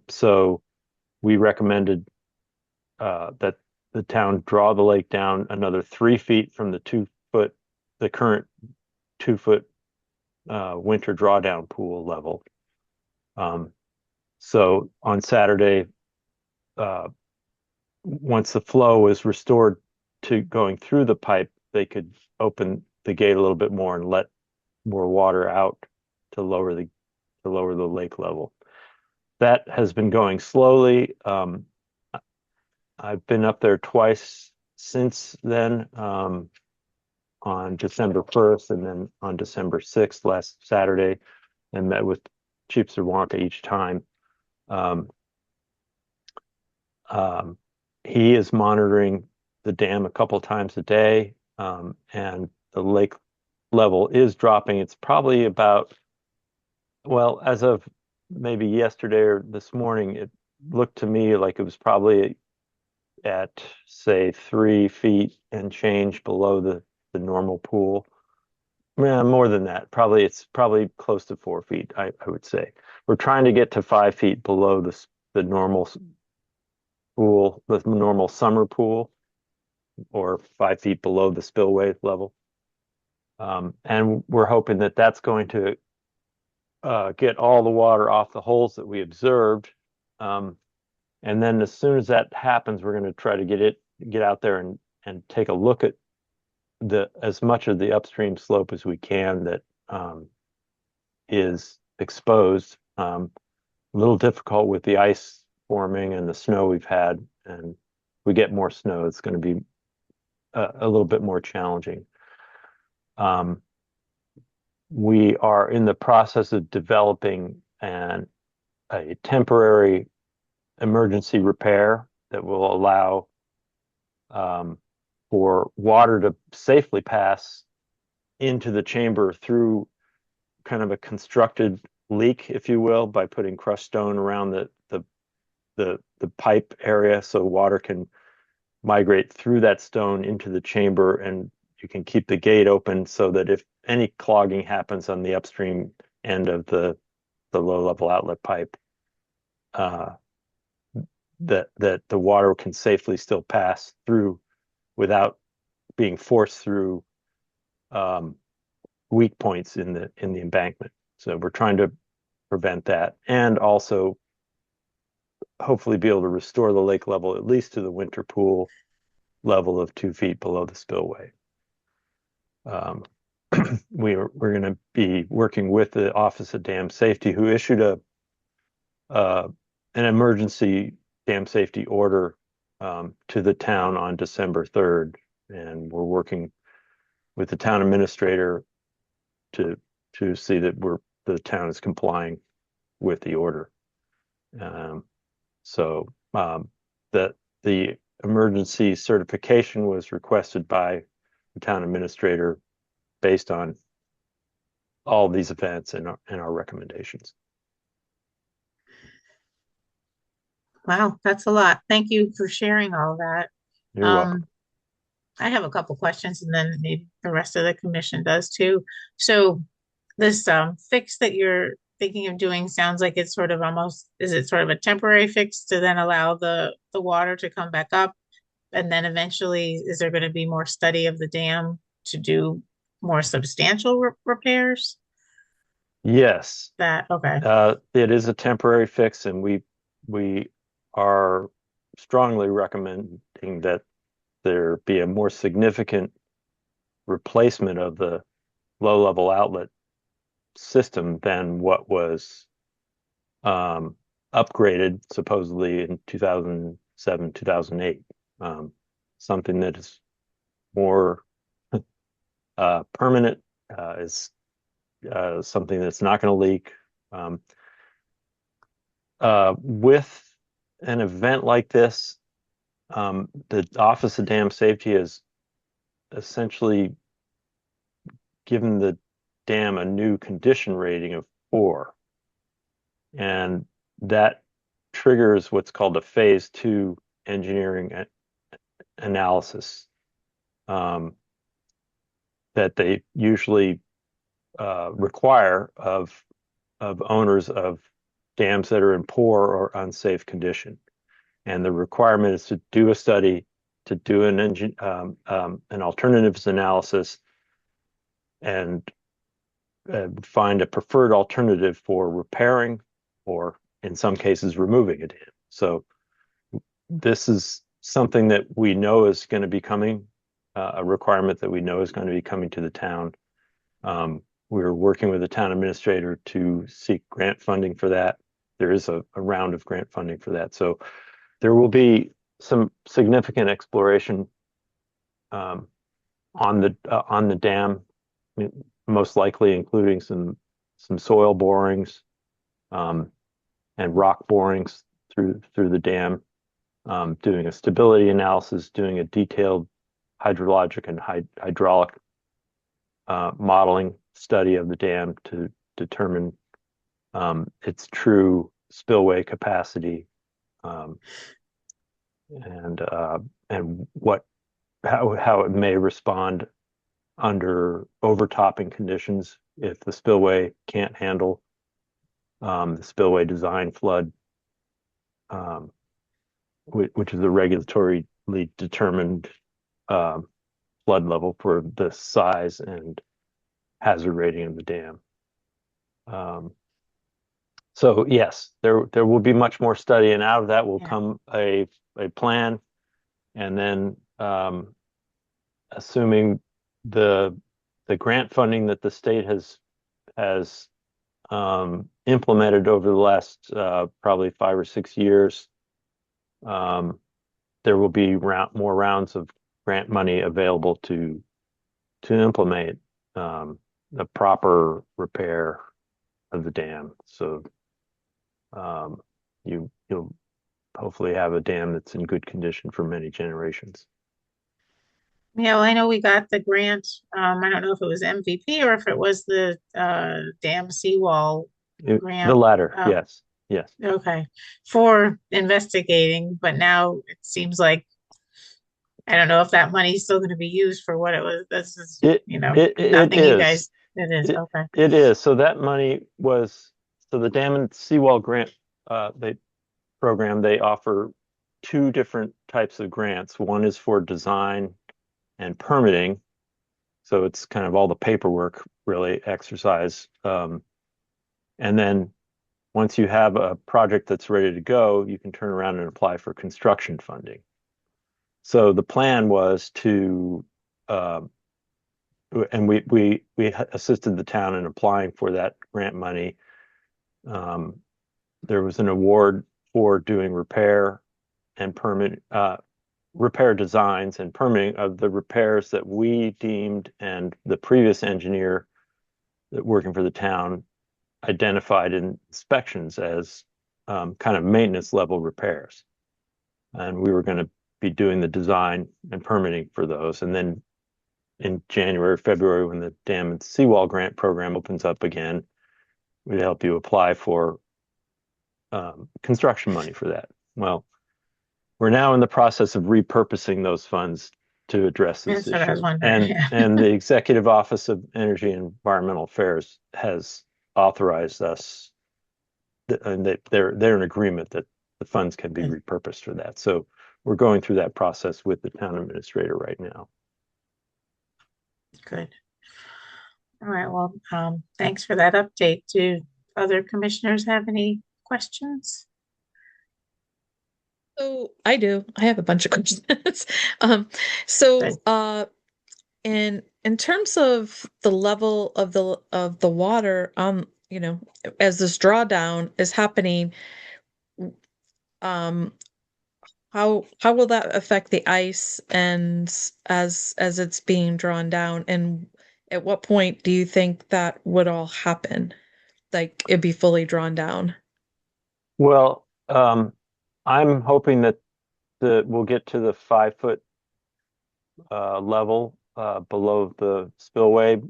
E: So we recommended that the town draw the lake down another 3 feet from the current 2-foot winter drawdown pool level. So on Saturday, once the flow was restored to going through the pipe, they could open the gate a little bit more and let more water out to lower the lake level. That has been going slowly. I've been up there twice since then, on December 1st and then on December 6th, last Saturday, and met with Chief Zarwanka each time. He is monitoring the dam a couple times a day, and the lake level is dropping. It's probably about, well, as of maybe yesterday or this morning, it looked to me like it was probably at, say, 3 feet and change below the normal pool. Yeah, more than that. It's probably close to 4 feet, I would say. We're trying to get to 5 feet below the normal pool, the normal summer pool, or 5 feet below the spillway level. And we're hoping that that's going to get all the water off the holes that we observed. And then as soon as that happens, we're going to try to get out there and take a look at as much of the upstream slope as we can that is exposed. A little difficult with the ice forming and the snow we've had, and we get more snow, it's going to be a little bit more challenging. We are in the process of developing a temporary emergency repair that will allow for water to safely pass into the chamber through kind of a constructed leak, if you will, by putting crushed stone around the pipe area so water can migrate through that stone into the chamber, and you can keep the gate open so that if any clogging happens on the upstream end of the low level outlet pipe, that the water can safely still pass through without being forced through weak points in the embankment. So we're trying to prevent that, and also hopefully be able to restore the lake level at least to the winter pool level of 2 feet below the spillway. We're going to be working with the Office of Dam Safety, who issued an emergency dam safety order to the town on December 3rd, and we're working with the town administrator to see that the town is complying with the order. So that the emergency certification was requested by the town administrator based on all these events and our recommendations.
A: Wow, that's a lot. Thank you for sharing all that.
E: You're welcome.
A: I have a couple questions, and then maybe the rest of the commission does too. So this fix that you're thinking of doing sounds like it's sort of almost, is it sort of a temporary fix to then allow the water to come back up? And then eventually, is there going to be more study of the dam to do more substantial repairs?
E: Yes,
A: Okay.
E: it is a temporary fix, and we are strongly recommending that there be a more significant replacement of the low level outlet system than what was upgraded supposedly in 2007, 2008. Something that is more permanent, is something that's not going to leak. With an event like this, the Office of Dam Safety has essentially given the dam a new condition rating of 4. And that triggers what's called a phase 2 engineering analysis that they usually require of owners of dams that are in poor or unsafe condition. And the requirement is to do a study, to do an alternatives analysis, and find a preferred alternative for repairing, or in some cases removing a dam. So this is something that we know is going to be coming, a requirement that we know is going to be coming to the town. We're working with the town administrator to seek grant funding for that. There is a round of grant funding for that. So there will be some significant exploration on the dam, most likely including some soil borings and rock borings through the dam, doing a stability analysis, doing a detailed hydrologic and hydraulic modeling study of the dam to determine its true spillway capacity, and how it may respond under overtopping conditions if the spillway can't handle the spillway design flood, which is a regulatorily determined flood level for the size and hazard rating of the dam. So yes, there will be much more study, and out of that will come a plan, and then assuming the grant funding that the state has has implemented over the last probably 5 or 6 years, there will be more rounds of grant money available to implement the proper repair of the dam. So you'll hopefully have a dam that's in good condition for many generations.
A: Yeah, well, I know we got the grant. I don't know if it was MVP or if it was the dam seawall
E: The
A: grant.
E: latter, yes.
A: Okay, for investigating, but now it seems like I don't know if that money is still going to be used for what it was. This is,
E: It
A: nothing you
E: is.
A: guys. It is okay.
E: It is. So that money was, so the dam and seawall grant they offer two different types of grants. One is for design and permitting. So it's kind of all the paperwork really exercise. And then once you have a project that's ready to go, you can turn around and apply for construction funding. So the plan was to, and we assisted the town in applying for that grant money. There was an award for doing repair designs and permitting of the repairs that we deemed and the previous engineer that working for the town identified in inspections as kind of maintenance level repairs. And we were going to be doing the design and permitting for those. And then in January, February, when the dam and seawall grant program opens up again, we'd help you apply for construction money for that. Well, we're now in the process of repurposing those funds to address this
A: That's what I was
E: issue.
A: wondering, yeah.
E: And the Executive Office of Energy and Environmental Affairs has authorized us, and they're in agreement that the funds can be repurposed for that. So we're going through that process with the town administrator right now.
A: Good. All right. Well, thanks for that update. Do other commissioners have any questions?
C: So I do. I have a bunch of questions. So
A: Good.
C: in terms of the level of the water, as this drawdown is happening, how will that affect the ice and as it's being drawn down? And at what point do you think that would all happen? Like it'd be fully drawn down?
E: Well, I'm hoping that we'll get to the 5-foot level below the spillway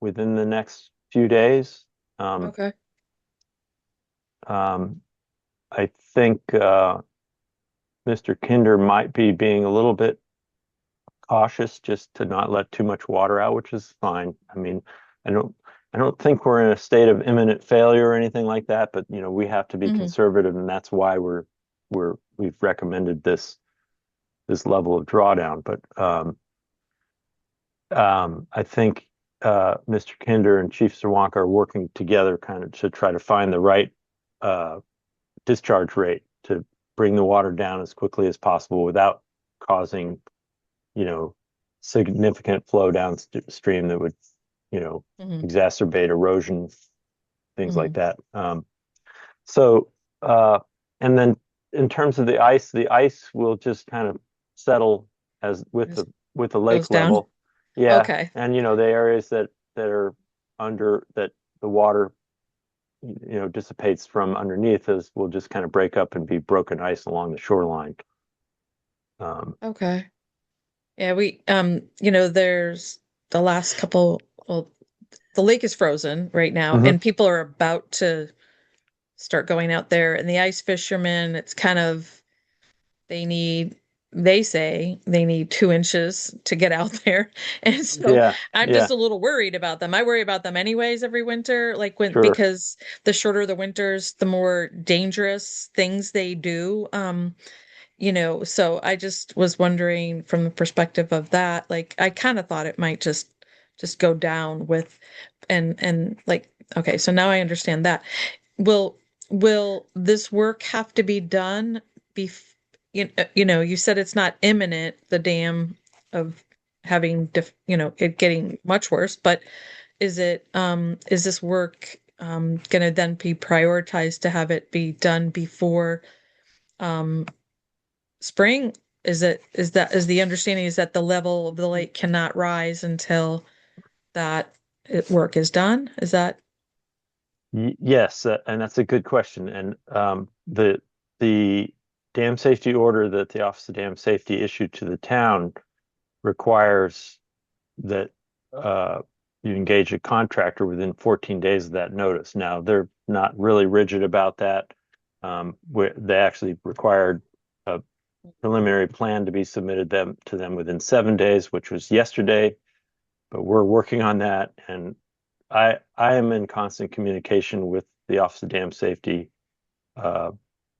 E: within the next few days.
C: Okay.
E: I think Mr. Kinder might be being a little bit cautious just to not let too much water out, which is fine. I mean, I don't think we're in a state of imminent failure or anything like that, but we have to be conservative, and that's why we've recommended this level of drawdown. But I think Mr. Kinder and Chief Sirwanka are working together kind of to try to find the right discharge rate to bring the water down as quickly as possible without causing, significant flow downstream that would, exacerbate erosion, things like that. And then in terms of the ice will just kind of settle as with the lake level. Yeah.
C: Okay.
E: And the areas that are under that the water dissipates from underneath will just kind of break up and be broken ice along the shoreline.
C: Okay. Yeah, we there's the last couple, well, the lake is frozen right now and people are about to start going out there, and the ice fishermen, it's kind of they say they need 2 inches to get out there. And so I'm just a little worried about them. I worry about them anyways every winter, because the shorter the winters, the more dangerous things they do. So I just was wondering from the perspective of that, like I kind of thought it might just go down with and like, okay, so now I understand that. Will this work have to be done you said it's not imminent, the dam of having it getting much worse, but is this work gonna then be prioritized to have it be done before spring? Is the understanding is that the level of the lake cannot rise until that work is done? Is that?
E: Yes, and that's a good question. And the dam safety order that the Office of Dam Safety issued to the town requires that you engage a contractor within 14 days of that notice. Now, they're not really rigid about that. They actually required a preliminary plan to be submitted to them within 7 days, which was yesterday. But we're working on that, and I am in constant communication with the Office of Dam Safety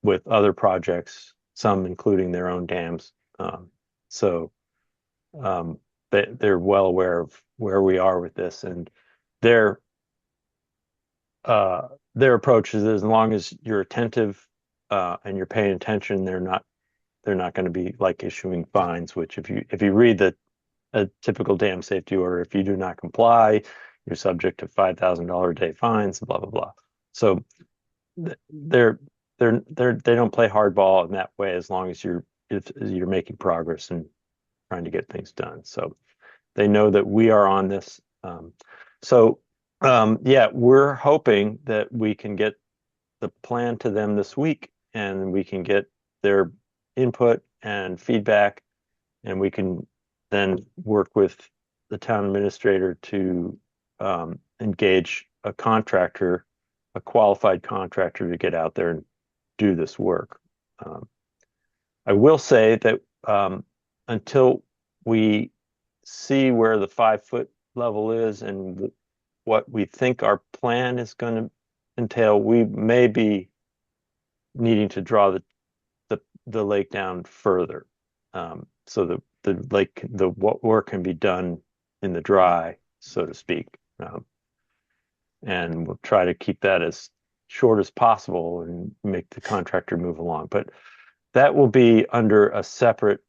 E: with other projects, some including their own dams. So they're well aware of where we are with this, and their approach is as long as you're attentive and you're paying attention, they're not going to be like issuing fines. Which if you read a typical dam safety order, if you do not comply, you're subject to $5,000 a day fines, blah blah blah. So they don't play hardball in that way as long as you're making progress and trying to get things done. So they know that we are on this. Yeah, we're hoping that we can get the plan to them this week, and we can get their input and feedback, and we can then work with the town administrator to engage a contractor, a qualified contractor, to get out there and do this work. I will say that until we see where the 5-foot level is and what we think our plan is going to entail, we may be needing to draw the lake down further, so what work can be done in the dry, so to speak. And we'll try to keep that as short as possible and make the contractor move along. But that will be under a separate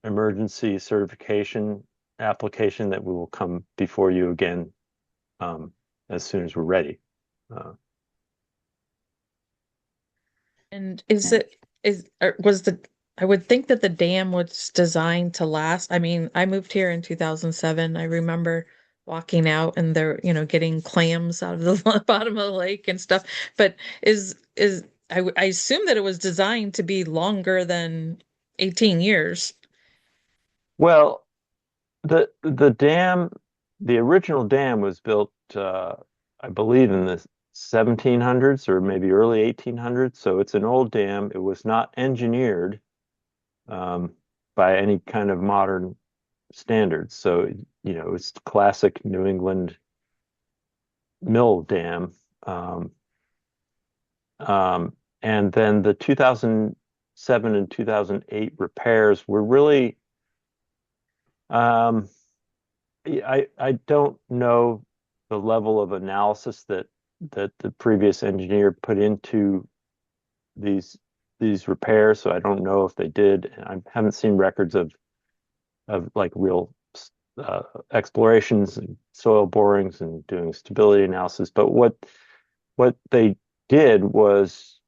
E: emergency certification application that we will come before you again as soon as we're ready.
C: And I would think that the dam was designed to last. I mean, I moved here in 2007. I remember walking out and there, getting clams out of the bottom of the lake and stuff. But I assume that it was designed to be longer than 18 years.
E: Well, the dam, the original dam was built, I believe, in the 1700s or maybe early 1800s. So it's an old dam. It was not engineered by any kind of modern standards. So, it's classic New England mill dam. And then the 2007 and 2008 repairs were really, I don't know the level of analysis that the previous engineer put into these repairs, so I don't know if they did. I haven't seen records of like real explorations and soil borings and doing stability analysis. But what they did was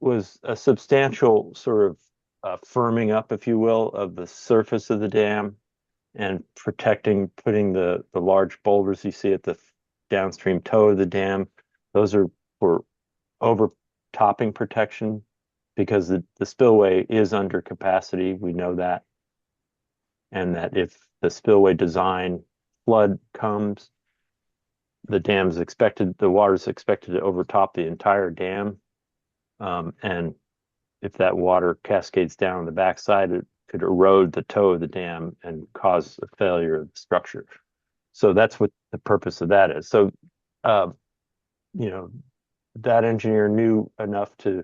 E: a substantial sort of firming up, if you will, of the surface of the dam and putting the large boulders you see at the downstream toe of the dam. Those are for overtopping protection because the spillway is under capacity. We know that. And that if the spillway design flood comes, the water is expected to overtop the entire dam. And if that water cascades down on the backside, it could erode the toe of the dam and cause a failure of the structure. So that's what the purpose of that is. So, that engineer knew enough to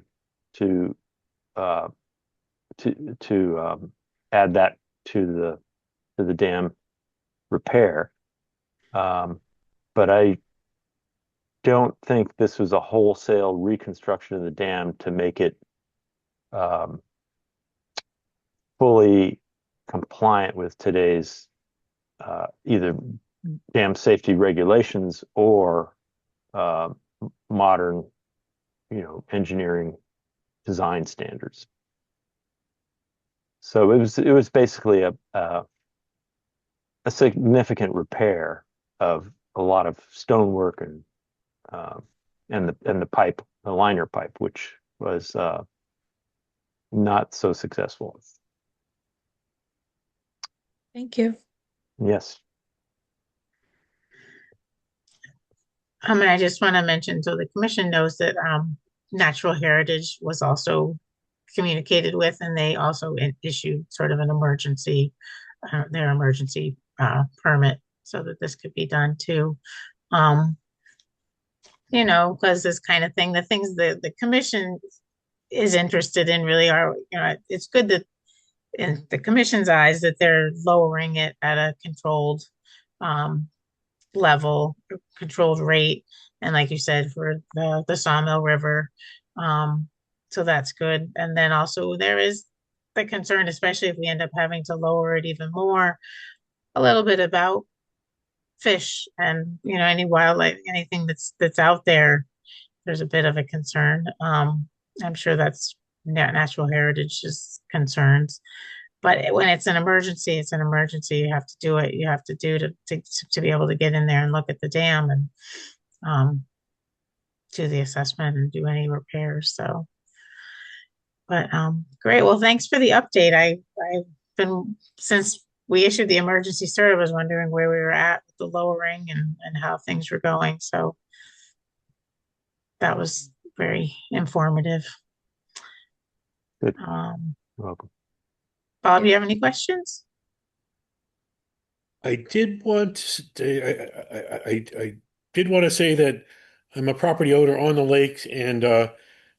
E: add that to the dam repair. But I don't think this was a wholesale reconstruction of the dam to make it fully compliant with today's either dam safety regulations or modern, engineering design standards. So it was basically a significant repair of a lot of stonework and the pipe, the liner pipe, which was not so successful.
C: Thank you.
E: Yes.
A: And I just want to mention, so the commission knows that Natural Heritage was also communicated with, and they also issued sort of an emergency, their emergency permit, so that this could be done too. Because this kind of thing, the things that the commission is interested in really are, it's good that in the commission's eyes that they're lowering it at a controlled level, controlled rate. And like you said, for the Sawmill River. So that's good. And then also there is the concern, especially if we end up having to lower it even more, a little bit about fish and, any wildlife, anything that's out there. There's a bit of a concern. I'm sure that's Natural Heritage's concerns. But when it's an emergency, it's an emergency. You have to do what you have to do to be able to get in there and look at the dam and do the assessment and do any repairs. So, but great. Well, thanks for the update. I've been, since we issued the emergency cert, I was wondering where we were at with the lowering and how things were going. So that was very informative.
E: Good. You're welcome.
A: Bob, you have any questions?
B: I did want to, I did want to say that I'm a property owner on the lake, and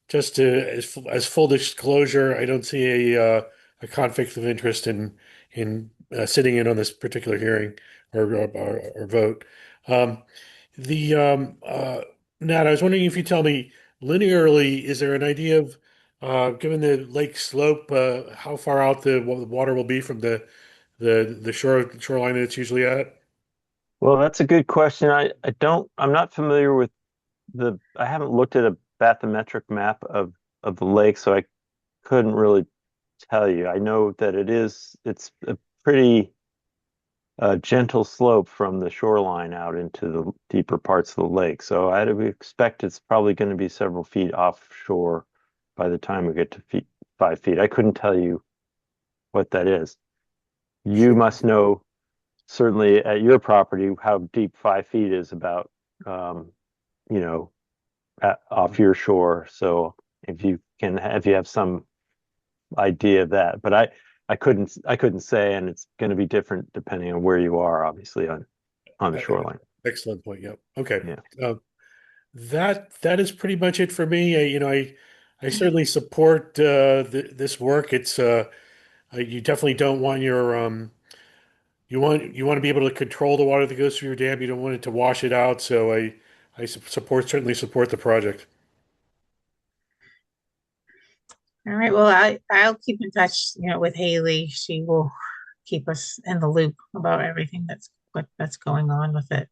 B: just as full disclosure, I don't see a conflict of interest in sitting in on this particular hearing or vote. Um, the Nat, I was wondering if you tell me linearly, is there an idea of given the lake slope, how far out the water will be from the shoreline that it's usually at?
E: Well, that's a good question. I'm not familiar with I haven't looked at a bathymetric map of the lake, so I couldn't really tell you. I know that it's a pretty gentle slope from the shoreline out into the deeper parts of the lake. So I'd expect it's probably going to be several feet offshore by the time we get to 5 feet. I couldn't tell you what that is. You must know, certainly at your property, how deep 5 feet is about, off your shore. So if you have some idea of that, but I couldn't say, and it's going to be different depending on where you are, obviously on the shoreline.
B: Excellent point. Yep. Okay.
E: Yeah.
B: That is pretty much it for me. I certainly support this work. It's you definitely don't want your you want to be able to control the water that goes through your dam. You don't want it to wash it out. So I certainly support the project.
A: All right. Well, I'll keep in touch, with Haley. She will keep us in the loop about everything that's going on with it.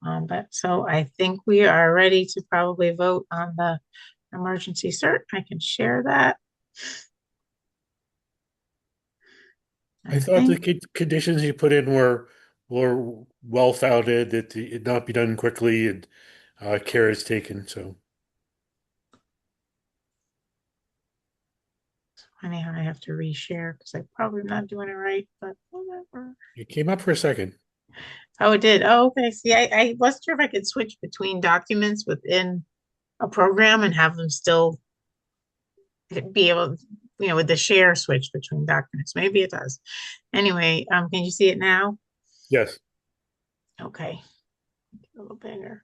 A: But so I think we are ready to probably vote on the emergency cert. I can share that.
B: I thought the conditions you put in were well founded, that it not be done quickly and care is taken. So
A: anyhow, I have to reshare because I'm probably not doing it right, but whatever.
B: it came up for a second.
A: Oh, it did. Oh, okay. See, I wasn't sure if I could switch between documents within a program and have them still be able, with the share switch between documents. Maybe it does. Anyway, can you see it now?
B: Yes.
A: Okay. A little bigger.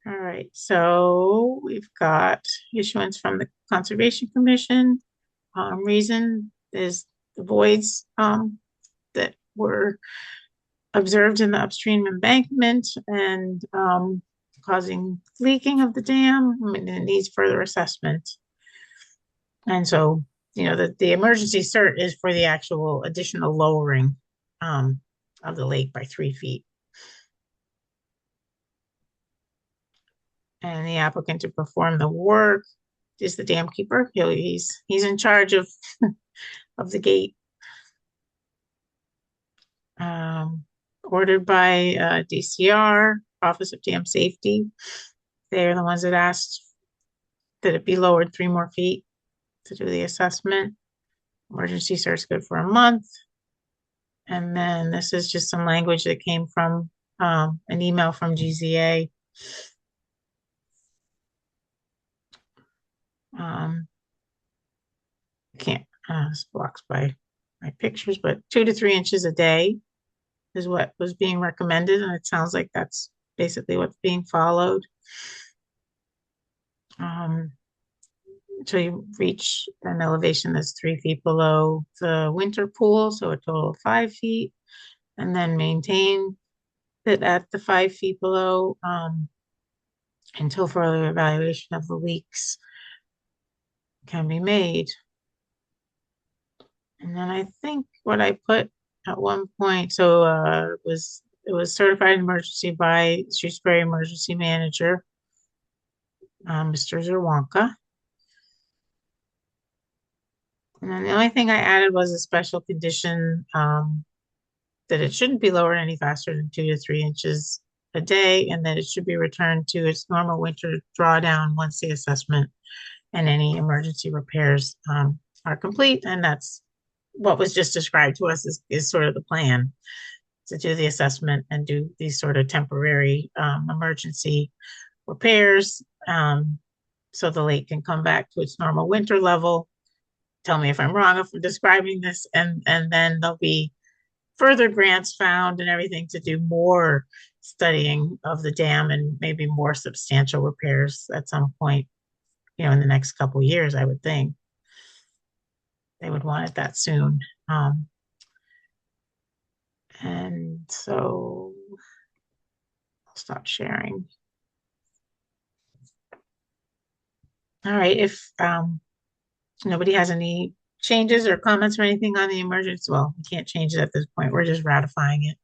A: All right. So we've got issuance from the Conservation Commission. Reason is the voids that were observed in the upstream embankment and causing leaking of the dam. I mean, it needs further assessment. And so, the emergency cert is for the actual additional lowering of the lake by 3 feet. And the applicant to perform the work is the dam keeper. He's in charge of of the gate. Ordered by DCR, Office of Dam Safety. They're the ones that asked that it be lowered 3 more feet to do the assessment. Emergency cert's good for a month. And then this is just some language that came from an email from GZA. Can't, this blocks by my pictures, but 2 to 3 inches a day is what was being recommended, and it sounds like that's basically what's being followed. So you reach an elevation that's 3 feet below the winter pool, so a total of 5 feet, and then maintain it at the 5 feet below until further evaluation of the leaks can be made. And then I think what I put at one point, so it was certified emergency by Shrewsbury Emergency Manager, Mr. Zerwanka. And then the only thing I added was a special condition that it shouldn't be lowered any faster than 2 to 3 inches a day, and that it should be returned to its normal winter drawdown once the assessment and any emergency repairs are complete. And that's what was just described to us is sort of the plan, to do the assessment and do these sort of temporary emergency repairs, so the lake can come back to its normal winter level. Tell me if I'm wrong if I'm describing this, and then there'll be further grants found and everything to do more studying of the dam and maybe more substantial repairs at some point, in the next couple years, I would think. They would want it that soon. And so I'll stop sharing. All right, if nobody has any changes or comments or anything on the emergency, well, we can't change it at this point. We're just ratifying it.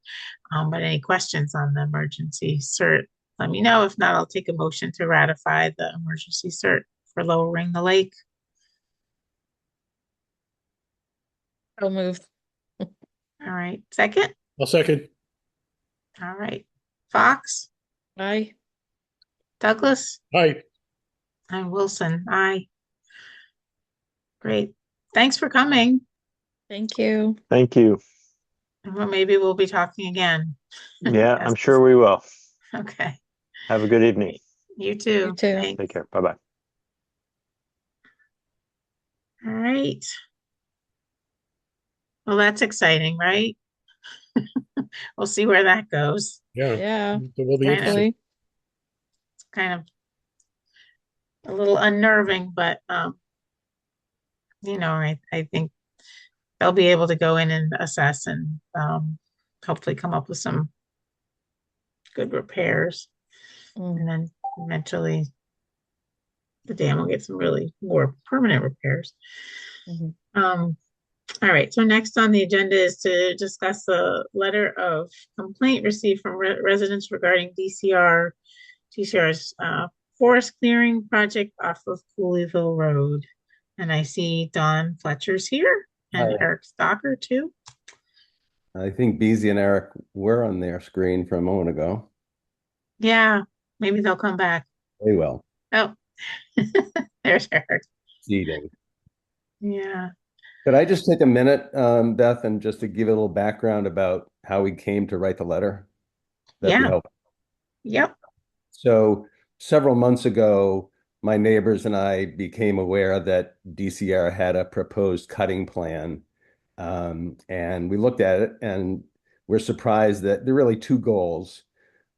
A: But any questions on the emergency cert, let me know. If not, I'll take a motion to ratify the emergency cert for lowering the lake.
C: I'll move.
A: All right, second.
B: I'll second.
A: All right, Fox,
C: Aye.
A: Douglas,
B: Hi.
A: and Wilson. Aye. Great. Thanks for coming.
C: Thank you.
E: Thank you.
A: Well, maybe we'll be talking again.
E: Yeah,
A: Yes.
E: I'm sure we will.
A: Okay.
E: Have a good evening.
A: You too.
C: You too.
A: Thanks.
E: Take care. Bye-bye.
A: All right. Well, that's exciting, right? We'll see where that goes.
B: Yeah.
C: Yeah.
B: It will be
A: I know.
B: interesting.
C: Hopefully.
A: It's kind of a little unnerving, but I think they'll be able to go in and assess and hopefully come up with some good repairs.
C: Mm.
A: And then eventually the dam will get some really more permanent repairs.
C: Mhm.
A: All right, so next on the agenda is to discuss the letter of complaint received from residents regarding DCR's forest clearing project off of Cooleyville Road. And I see Don Fletcher's here and
D: Hi.
A: Eric Stocker too.
D: I think Beezy and Eric were on their screen for a moment ago.
A: Yeah, maybe they'll come back.
D: They will.
A: Oh, there's Eric.
D: Seating.
A: Yeah.
D: Could I just take a minute, Beth, and just to give a little background about how we came to write the letter? That'd be
A: Yeah.
D: helpful.
A: Yep.
D: So several months ago, my neighbors and I became aware that DCR had a proposed cutting plan. And we looked at it and we're surprised that there are really 2 goals.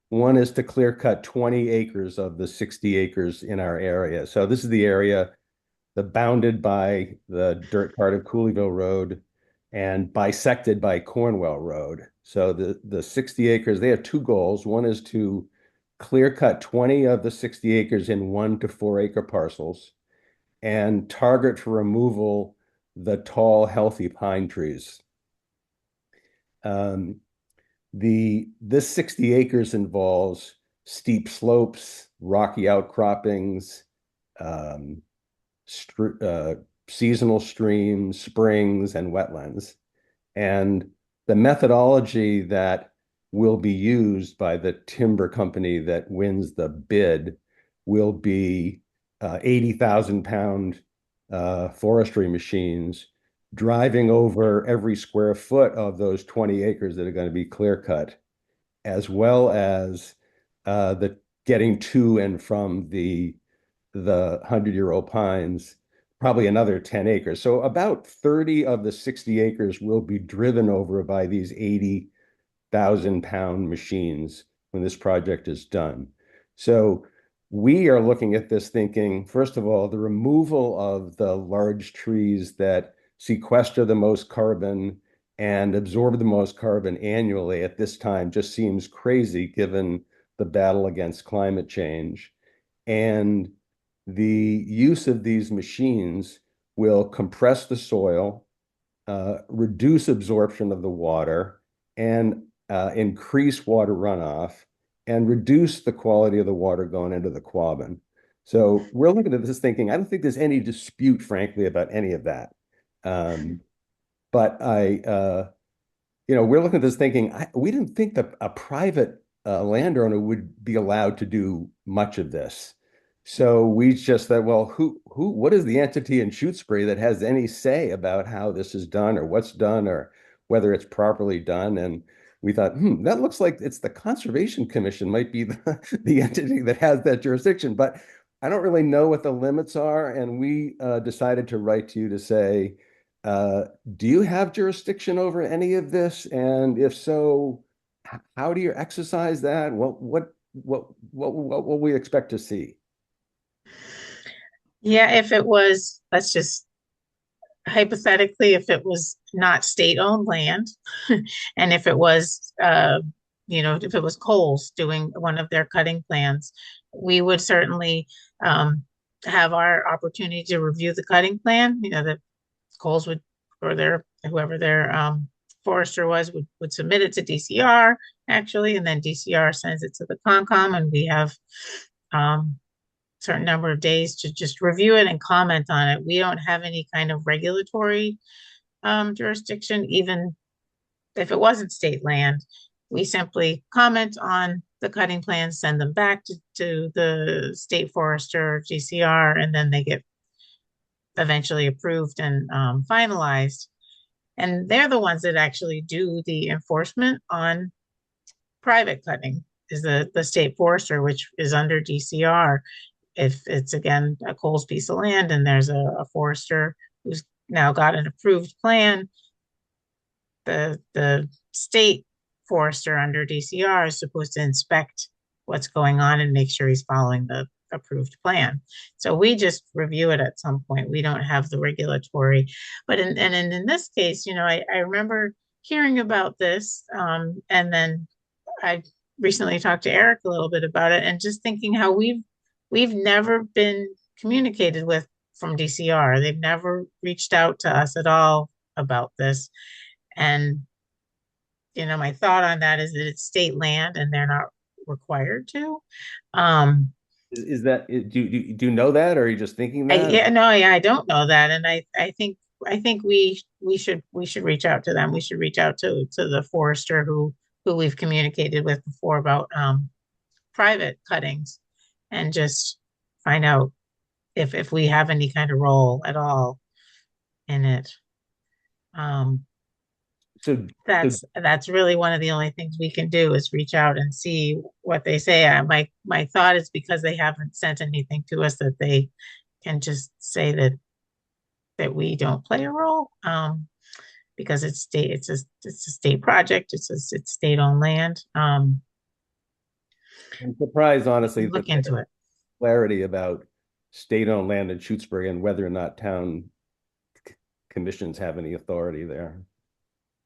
D: One is to clear cut 20 acres of the 60 acres in our area. So this is the area bounded by the dirt part of Cooleyville Road and bisected by Cornwell Road. So the 60 acres, they have 2 goals. One is to clear cut 20 of the 60 acres in 1 to 4 acre parcels and target for removal the tall, healthy pine trees. This 60 acres involves steep slopes, rocky outcroppings, um, seasonal streams, springs, and wetlands. And the methodology that will be used by the timber company that wins the bid will be 80,000 pound forestry machines driving over every square foot of those 20 acres that are going to be clear cut, as well as the getting to and from the 100-year-old pines, probably another 10 acres. So about 30 of the 60 acres will be driven over by these 80,000 pound machines when this project is done. So we are looking at this thinking, first of all, the removal of the large trees that sequester the most carbon and absorb the most carbon annually at this time just seems crazy given the battle against climate change. And the use of these machines will compress the soil, reduce absorption of the water, and increase water runoff, and reduce the quality of the water going into the Quabbin. So we're looking at this thinking, I don't think there's any dispute, frankly, about any of that. But we're looking at this thinking, we didn't think that a private landowner would be allowed to do much of this. So we just thought, well, what is the entity in Shutesbury that has any say about how this is done or what's done or whether it's properly done? And we thought, that looks like it's the Conservation Commission might be the entity that has that jurisdiction, but I don't really know what the limits are. And we decided to write to you to say, do you have jurisdiction over any of this? And if so, how do you exercise that? What will we expect to see?
A: Yeah, if it was, let's just hypothetically, if it was not state-owned land, and if it was, if it was Kohl's doing one of their cutting plans, we would certainly have our opportunity to review the cutting plan. That Kohl's would, or whoever their forester was, would submit it to DCR actually, and then DCR sends it to the Concom, and we have certain number of days to just review it and comment on it. We don't have any kind of regulatory jurisdiction, even if it wasn't state land. We simply comment on the cutting plans, send them back to the state forester, DCR, and then they get eventually approved and finalized. And they're the ones that actually do the enforcement on private cutting, is the state forester, which is under DCR. If it's, again, a Kohl's piece of land and there's a forester who's now got an approved plan, the state forester under DCR is supposed to inspect what's going on and make sure he's following the approved plan. So we just review it at some point. We don't have the regulatory, but in this case, I remember hearing about this, and then I recently talked to Eric a little bit about it, and just thinking how we've never been communicated with from DCR. They've never reached out to us at all about this. And, my thought on that is that it's state land and they're not required to.
D: Is that, do you know that, or are you just thinking that?
A: I don't know that. And I think we should reach out to them. We should reach out to the forester who we've communicated with before about private cuttings, and just find out if we have any kind of role at all in it.
D: So
A: that's really one of the only things we can do, is reach out and see what they say. My thought is, because they haven't sent anything to us, that they can just say that we don't play a role, because it's a state project. It's state-owned land.
D: I'm surprised, honestly,
A: Look
D: that
A: into it.
D: Clarity about state-owned land in Shutesbury and whether or not town commissions have any authority there.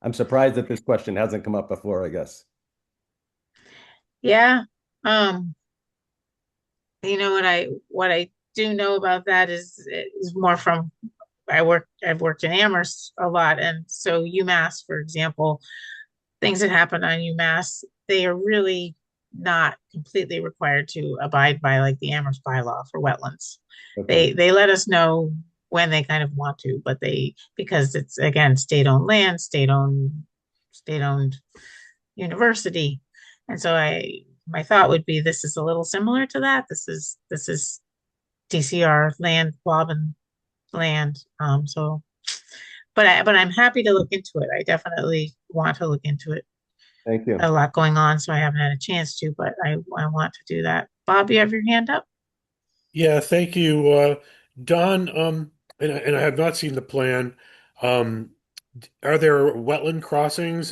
D: I'm surprised that this question hasn't come up before, I guess.
A: Yeah. What I do know about that is more from, I've worked in Amherst a lot, and so UMass, for example, things that happen on UMass, they are really not completely required to abide by like the Amherst bylaw for wetlands.
D: Okay.
A: They let us know when they kind of want to, but because it's again state-owned land, state-owned university. And so my thought would be this is a little similar to that. This is DCR land, Quabbin land. But I'm happy to look into it. I definitely want to look into it.
D: Thank you.
A: A lot going on, so I haven't had a chance to, but I want to do that. Bob, you have your hand up?
B: Yeah, thank you, Don. And I have not seen the plan. Um, are there wetland crossings,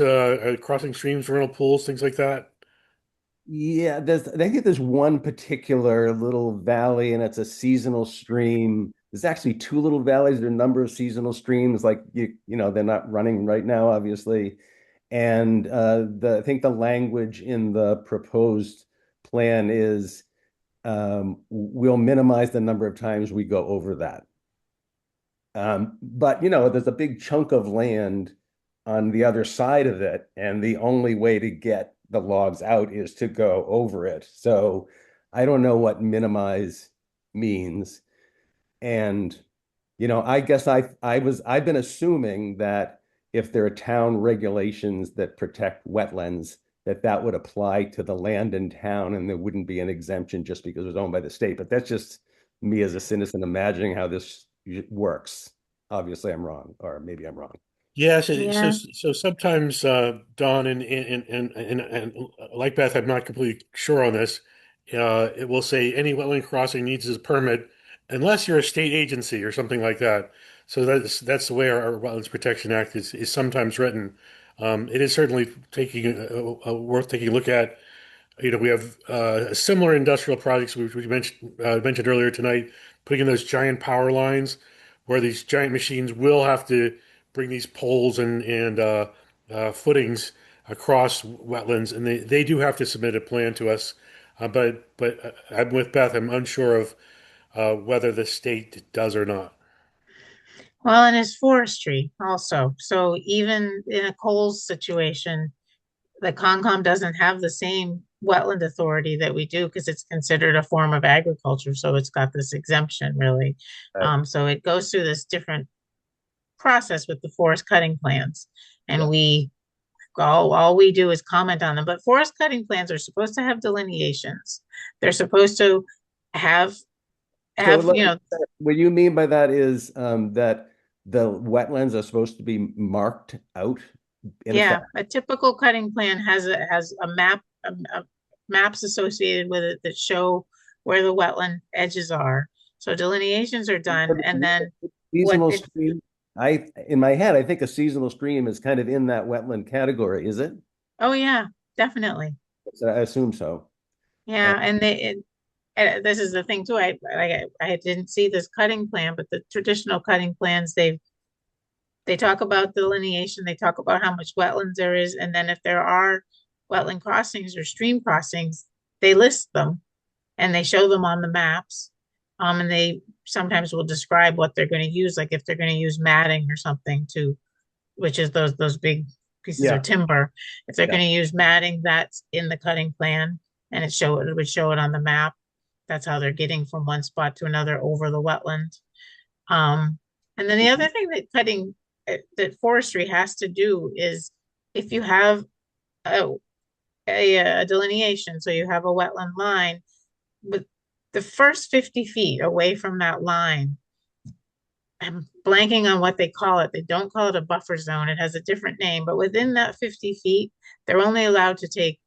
B: crossing streams, vernal pools, things like that?
D: Yeah, I think there's one particular little valley, and it's a seasonal stream. There's actually two little valleys. There are a number of seasonal streams, like they're not running right now, obviously. And I think the language in the proposed plan is we'll minimize the number of times we go over that. But there's a big chunk of land on the other side of it, and the only way to get the logs out is to go over it. So I don't know what minimize means. And I guess I've been assuming that if there are town regulations that protect wetlands, that would apply to the land in town and there wouldn't be an exemption just because it was owned by the state. But that's just me as a citizen imagining how this works. Obviously, I'm wrong, or maybe I'm wrong.
B: Yes,
A: Yeah.
B: so sometimes, Don and like Beth, I'm not completely sure on this. It will say any wetland crossing needs a permit unless you're a state agency or something like that. So that's the way our Wetlands Protection Act is sometimes written. It is certainly worth taking a look at. We have similar industrial projects we mentioned earlier tonight, putting in those giant power lines where these giant machines will have to bring these poles and footings across wetlands, and they do have to submit a plan to us. But I'm with Beth. I'm unsure of whether the state does or not.
A: Well, and it's forestry also. So even in a Coles situation, the Concom doesn't have the same wetland authority that we do because it's considered a form of agriculture. So it's got this exemption really.
D: Right.
A: So it goes through this different process with the forest cutting plans.
D: Yeah.
A: And all we do is comment on them. But forest cutting plans are supposed to have delineations. They're supposed to have
D: So
A: have, you know,
D: what you mean by that is that the wetlands are supposed to be marked out in
A: yeah,
D: effect.
A: a typical cutting plan has a map, maps associated with it that show where the wetland edges are. So delineations are done, and then what
D: Seasonal
A: it,
D: stream, in my head, I think a seasonal stream is kind of in that wetland category, is it?
A: oh yeah, definitely.
D: So I assume so.
A: Yeah, and and this is the thing too. I didn't see this cutting plan, but the traditional cutting plans, they talk about delineation, they talk about how much wetlands there is, and then if there are wetland crossings or stream crossings, they list them and they show them on the maps. And they sometimes will describe what they're going to use, like if they're going to use matting or something which is those big pieces
D: Yeah.
A: of timber. If they're
D: Yeah.
A: going to use matting, that's in the cutting plan, and it would show it on the map. That's how they're getting from one spot to another over the wetland. And then the other thing that forestry has to do is if you have a, a delineation, so you have a wetland line, with the first 50 feet away from that line, I'm blanking on what they call it. They don't call it a buffer zone. It has a different name, but within that 50 feet, they're only allowed to take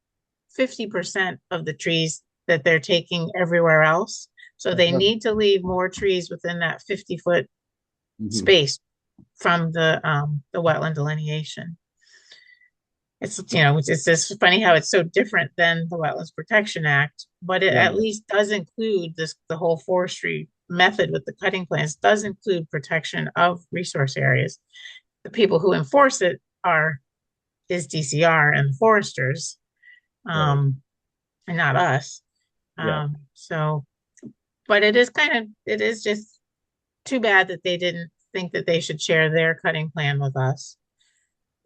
A: 50% of the trees that they're taking everywhere else. So they
D: Uh-huh.
A: need to leave more trees within that 50-foot
D: Mhm.
A: space from the wetland delineation. It's just funny how it's so different than the Wetlands Protection Act, but it
D: Yeah.
A: at least does include the whole forestry method with the cutting plans does include protection of resource areas. The people who enforce it is DCR and the foresters,
D: Right.
A: and not us.
D: Yeah.
A: So, but it is just too bad that they didn't think that they should share their cutting plan with us.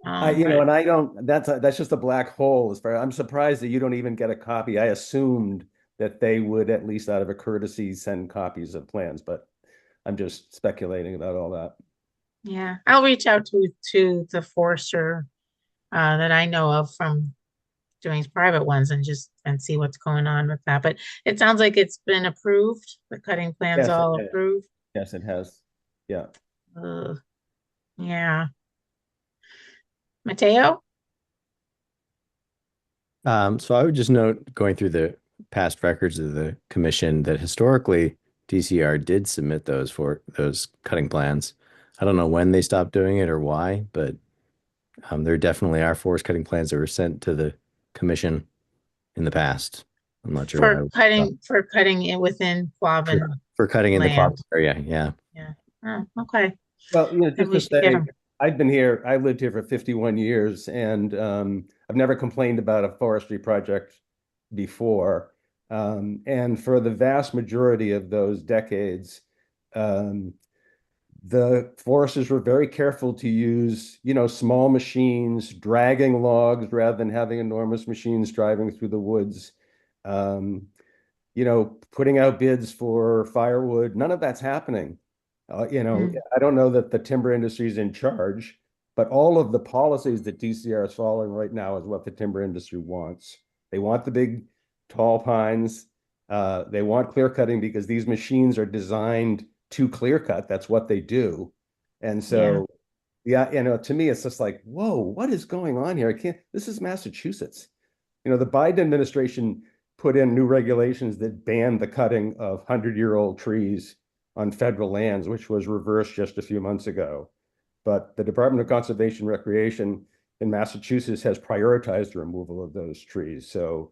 A: But
D: and I don't, that's just a black hole as far, I'm surprised that you don't even get a copy. I assumed that they would, at least out of a courtesy, send copies of plans, but I'm just speculating about all that.
A: yeah, I'll reach out to the forester that I know of from doing private ones and just and see what's going on with that. But it sounds like it's been approved. The cutting plan's
D: Yes,
A: all approved.
D: yes, it has. Yeah.
A: Yeah. Mateo?
F: So I would just note, going through the past records of the commission, that historically DCR did submit those for those cutting plans. I don't know when they stopped doing it or why, but there definitely are forest cutting plans that were sent to the commission in the past. I'm not sure why.
A: For cutting it within Quabbin
F: For cutting in the
A: land.
F: Quabbin area, yeah.
A: Yeah. Oh, okay.
D: Well,
A: Maybe
D: just
A: we
D: to
A: should get
D: say,
A: 'em.
D: I've lived here for 51 years, and I've never complained about a forestry project before. And for the vast majority of those decades, um, the foresters were very careful to use, small machines, dragging logs rather than having enormous machines driving through the woods. Um, Putting out bids for firewood, none of that's happening.
A: Mm.
D: I don't know that the timber industry is in charge, but all of the policies that DCR is following right now is what the timber industry wants. They want the big, tall pines. They want clear cutting because these machines are designed to clear cut. That's what they do. And so, yeah, to me, it's just like, whoa, what is going on here? This is Massachusetts. The Biden administration put in new regulations that banned the cutting of 100-year-old trees on federal lands, which was reversed just a few months ago. But the Department of Conservation and Recreation in Massachusetts has prioritized the removal of those trees. So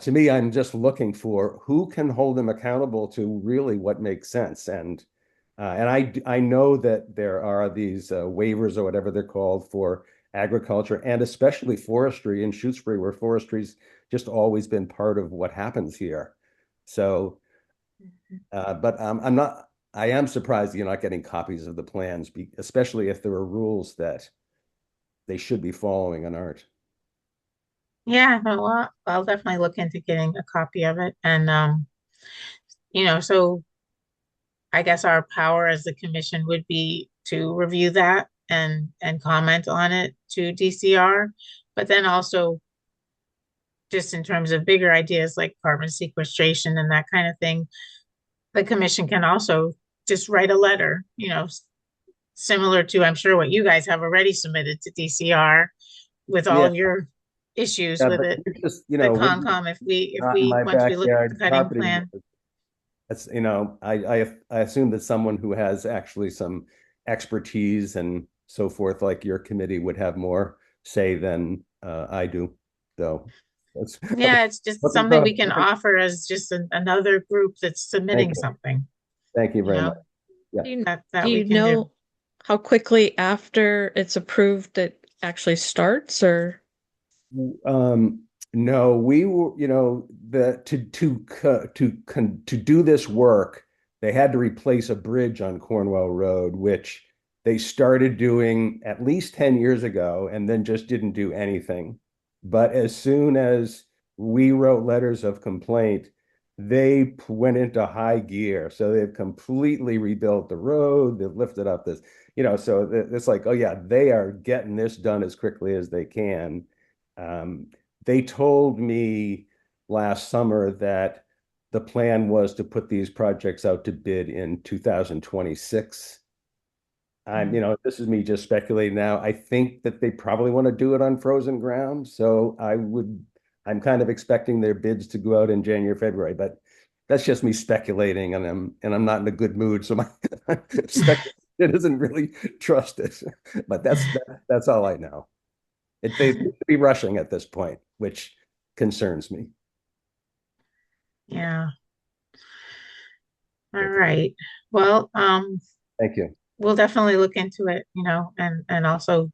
D: to me, I'm just looking for who can hold them accountable to really what makes sense. And I know that there are these waivers or whatever they're called for agriculture and especially forestry in Shutesbury, where forestry's just always been part of what happens here. So, but I am surprised you're not getting copies of the plans, especially if there are rules that they should be following and aren't.
A: Yeah, no, well, I'll definitely look into getting a copy of it. And so I guess our power as the commission would be to review that and comment on it to DCR, but then also just in terms of bigger ideas like carbon sequestration and that kind of thing, the commission can also just write a letter, similar to, I'm sure, what you guys have already submitted to DCR with all
D: Yeah.
A: of your issues
D: Yeah,
A: with
D: but
A: it.
D: it's just,
A: The Concom, if
D: not in
A: we
D: my
A: once we look at the
D: backyard
A: cutting
D: property.
A: plan.
D: That's, I assume that someone who has actually some expertise and so forth, like your committee, would have more say than I do. So that's
A: Yeah, it's just something we can offer as just another group that's submitting something,
D: Thank you
A: you
D: very
A: know,
D: much. Yeah.
C: Do you,
A: that
C: do
A: we
C: you
A: can do.
C: know how quickly after it's approved it actually starts, or?
D: No, we were, to do this work, they had to replace a bridge on Cornwell Road, which they started doing at least 10 years ago and then just didn't do anything. But as soon as we wrote letters of complaint, they went into high gear. So they've completely rebuilt the road, they've lifted up this, so it's like, oh yeah, they are getting this done as quickly as they can. They told me last summer that the plan was to put these projects out to bid in 2026. This is me just speculating now. I think that they probably want to do it on frozen ground. So I'm kind of expecting their bids to go out in January, February, but that's just me speculating, and I'm not in a good mood. So my speculation isn't really trusted, but that's all I know. They could be rushing at this point, which concerns me.
A: Yeah. All right. Well,
D: Thank you.
A: we'll definitely look into it, and also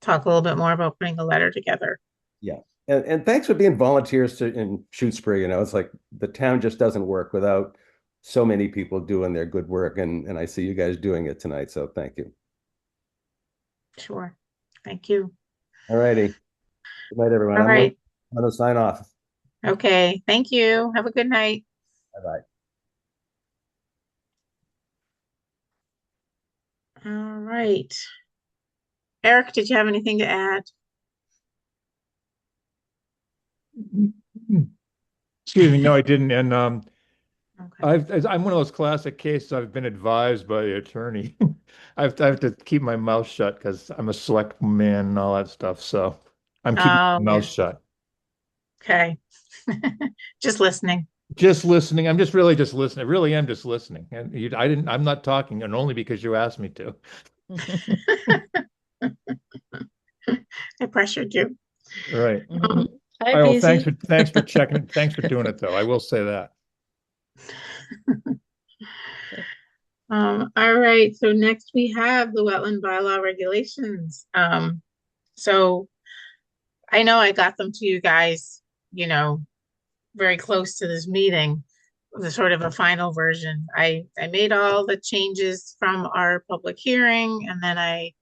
A: talk a little bit more about putting a letter together.
D: Yeah. And thanks for being volunteers in Shutesbury. It's like the town just doesn't work without so many people doing their good work. And I see you guys doing it tonight. So thank you.
A: Sure. Thank you.
D: All righty. Good night, everyone.
A: All
D: I'm
A: right.
D: going to sign off.
A: Okay. Thank you. Have a good night.
D: Bye-bye.
A: All right. Eric, did you have anything to add?
G: Excuse me, no, I didn't. And
A: Okay.
G: I'm one of those classic cases. I've been advised by the attorney. I have to keep my mouth shut because I'm a select man and all that stuff. So I'm keeping
A: Oh,
G: my mouth
A: yeah.
G: shut.
A: Okay. Just listening.
G: Just listening. I'm just really just listening. I really am just listening. And I'm not talking, and only because you asked me to.
A: I pressured you.
G: Right.
C: Mhm. Hi,
G: All right, well, thanks
C: BZ.
G: for checking. Thanks for doing it, though. I will say that.
A: All right, so next we have the wetland bylaw regulations. So I know I got them to you guys, very close to this meeting, the sort of a final version. I made all the changes from our public hearing, and then I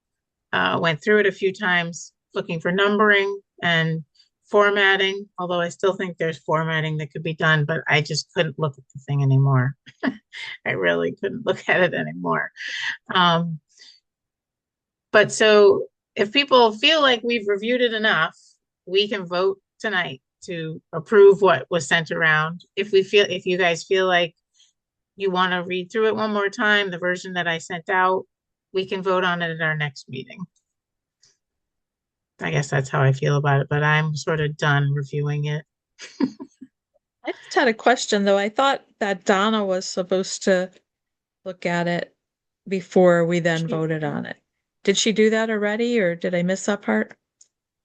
A: went through it a few times looking for numbering and formatting, although I still think there's formatting that could be done, but I just couldn't look at the thing anymore. I really couldn't look at it anymore. Um, but so if people feel like we've reviewed it enough, we can vote tonight to approve what was sent around. If you guys feel like you want to read through it one more time, the version that I sent out, we can vote on it at our next meeting. I guess that's how I feel about it, but I'm sort of done reviewing it.
C: I just had a question though. I thought that Donna was supposed to look at it before we then
A: She-
C: voted on it. Did she do that already, or did I miss that part?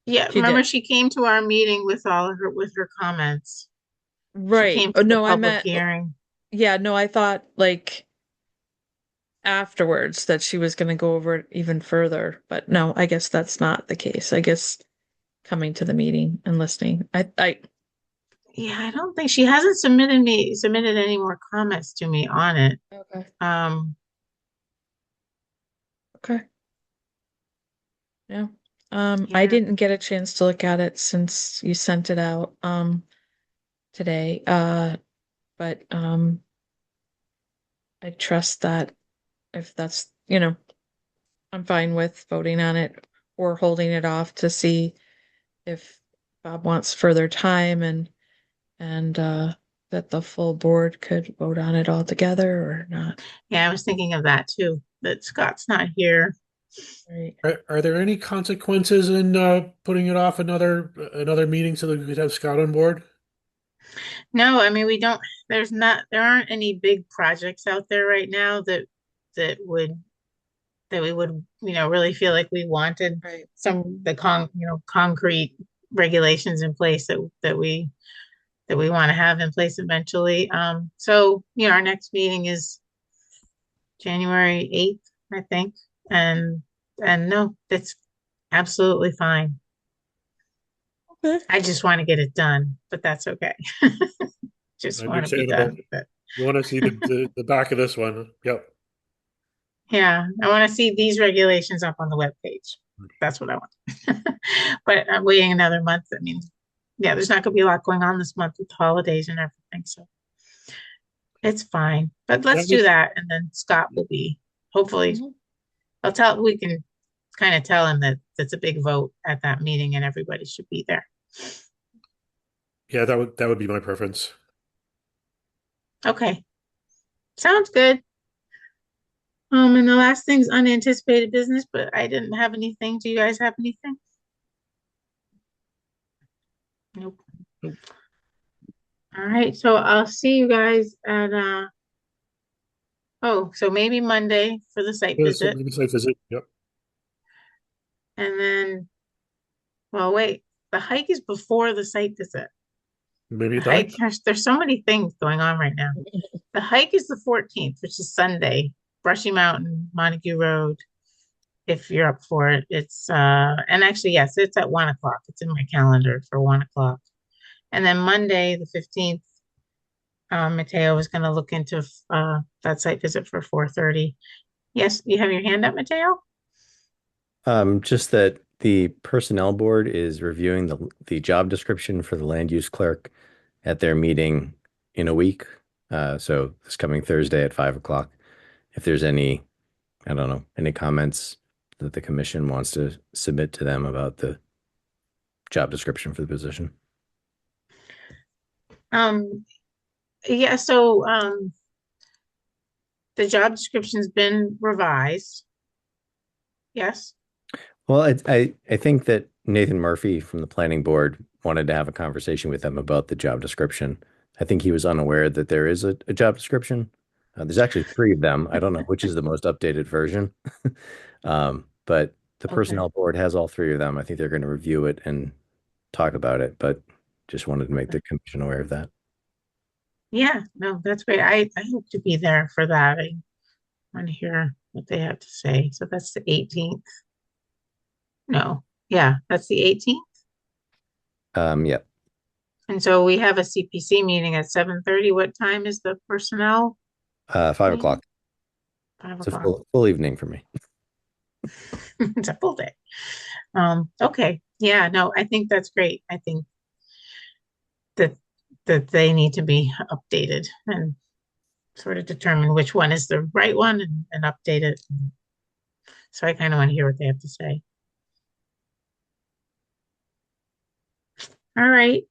A: Yeah,
C: She
A: remember
C: did.
A: she came to our meeting with her comments. She
C: Right.
A: came
C: Oh,
A: to the
C: no, I
A: public
C: meant,
A: hearing.
C: yeah, no, I thought like afterwards that she was going to go over it even further, but no, I guess that's not the case. I guess coming to the meeting and listening.
A: Yeah, I don't think she hasn't submitted any more comments to me on it.
C: Okay.
A: Um,
C: Okay. Yeah. I
A: yeah,
C: didn't get a chance to look at it since you sent it out today. But I trust that if that's, I'm fine with voting on it or holding it off to see if Bob wants further time and that the full board could vote on it all together or not.
A: yeah, I was thinking of that too, that Scott's not here.
C: Right.
B: Are there any consequences in putting it off another meeting so that we could have Scott on board?
A: No, I mean, there aren't any big projects out there right now that would, that we would, really feel like we wanted
C: Right.
A: concrete regulations in place that we want to have in place eventually. So, our next meeting is January 8th, I think. And no, that's absolutely fine.
C: Okay.
A: I just want to get it done, but that's okay. Just want to be done
B: Understandable.
A: with it.
B: You want to see the back of this one? Yep.
A: Yeah, I want to see these regulations up on the webpage. That's what I want. But I'm waiting another month. I mean, yeah, there's not going to be a lot going on this month with holidays and everything, so it's fine. But let's do that, and then Scott will be, hopefully,
C: Mhm.
A: we can kind of tell him that it's a big vote at that meeting and everybody should be there.
B: Yeah, that would be my preference.
A: Okay, sounds good. And the last thing's unanticipated business, but I didn't have anything. Do you guys have anything? Nope.
B: Nope.
A: All right, so I'll see you guys at so maybe Monday for the site visit.
B: Maybe site visit. Yep.
A: And then, well, wait, the hike is before the site visit.
B: Maybe
A: The
B: it
A: hike,
B: does.
A: there's so many things going on right now. The hike is the 14th, which is Sunday, Brushy Mountain, Montague Road. If you're up for it, it's and actually, yes, it's at 1 o'clock. It's in my calendar for 1 o'clock. And then Monday, the 15th, Mateo is going to look into that site visit for 4:30. Yes, you have your hand up, Mateo?
F: Just that The personnel board is reviewing the job description for the land use clerk at their meeting in a week. So this coming Thursday at 5 o'clock. If there's any, I don't know, any comments that the commission wants to submit to them about the job description for the position.
A: Yeah, so, the job description's been revised. Yes,
F: Well, I think that Nathan Murphy from the planning board wanted to have a conversation with them about the job description. I think he was unaware that there is a job description. There's actually 3 of them. I don't know which is the most updated version. But the
A: Okay.
F: personnel board has all 3 of them. I think they're going to review it and talk about it, but just wanted to make the commission aware of that.
A: yeah, no, that's great. I hope to be there for that. I want to hear what they have to say. So that's the 18th. No, yeah, that's the 18th.
F: Yeah,
A: And so we have a CPC meeting at 7:30. What time is the personnel?
F: 5 o'clock.
A: 5
F: It's a
A: o'clock.
F: full evening for me.
A: It's a full day. Okay. Yeah, no, I think that's great. I think that they need to be updated and sort of determine which one is the right one and update it. So I kind of want to hear what they have to say. All right.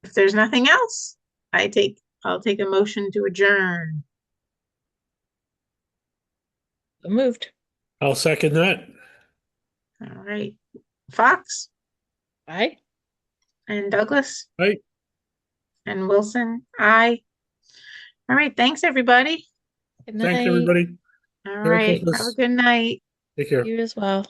A: If there's nothing else, I'll take a motion to adjourn.
C: Moved.
B: I'll second that.
A: All right. Fox
C: Aye.
A: and Douglas
B: Right.
A: and Wilson, aye. All right. Thanks, everybody.
C: Good
B: Thanks,
C: night.
B: everybody.
A: All
B: Merry
A: right. Have a
B: Christmas.
A: good night.
B: Take care.
C: You as well.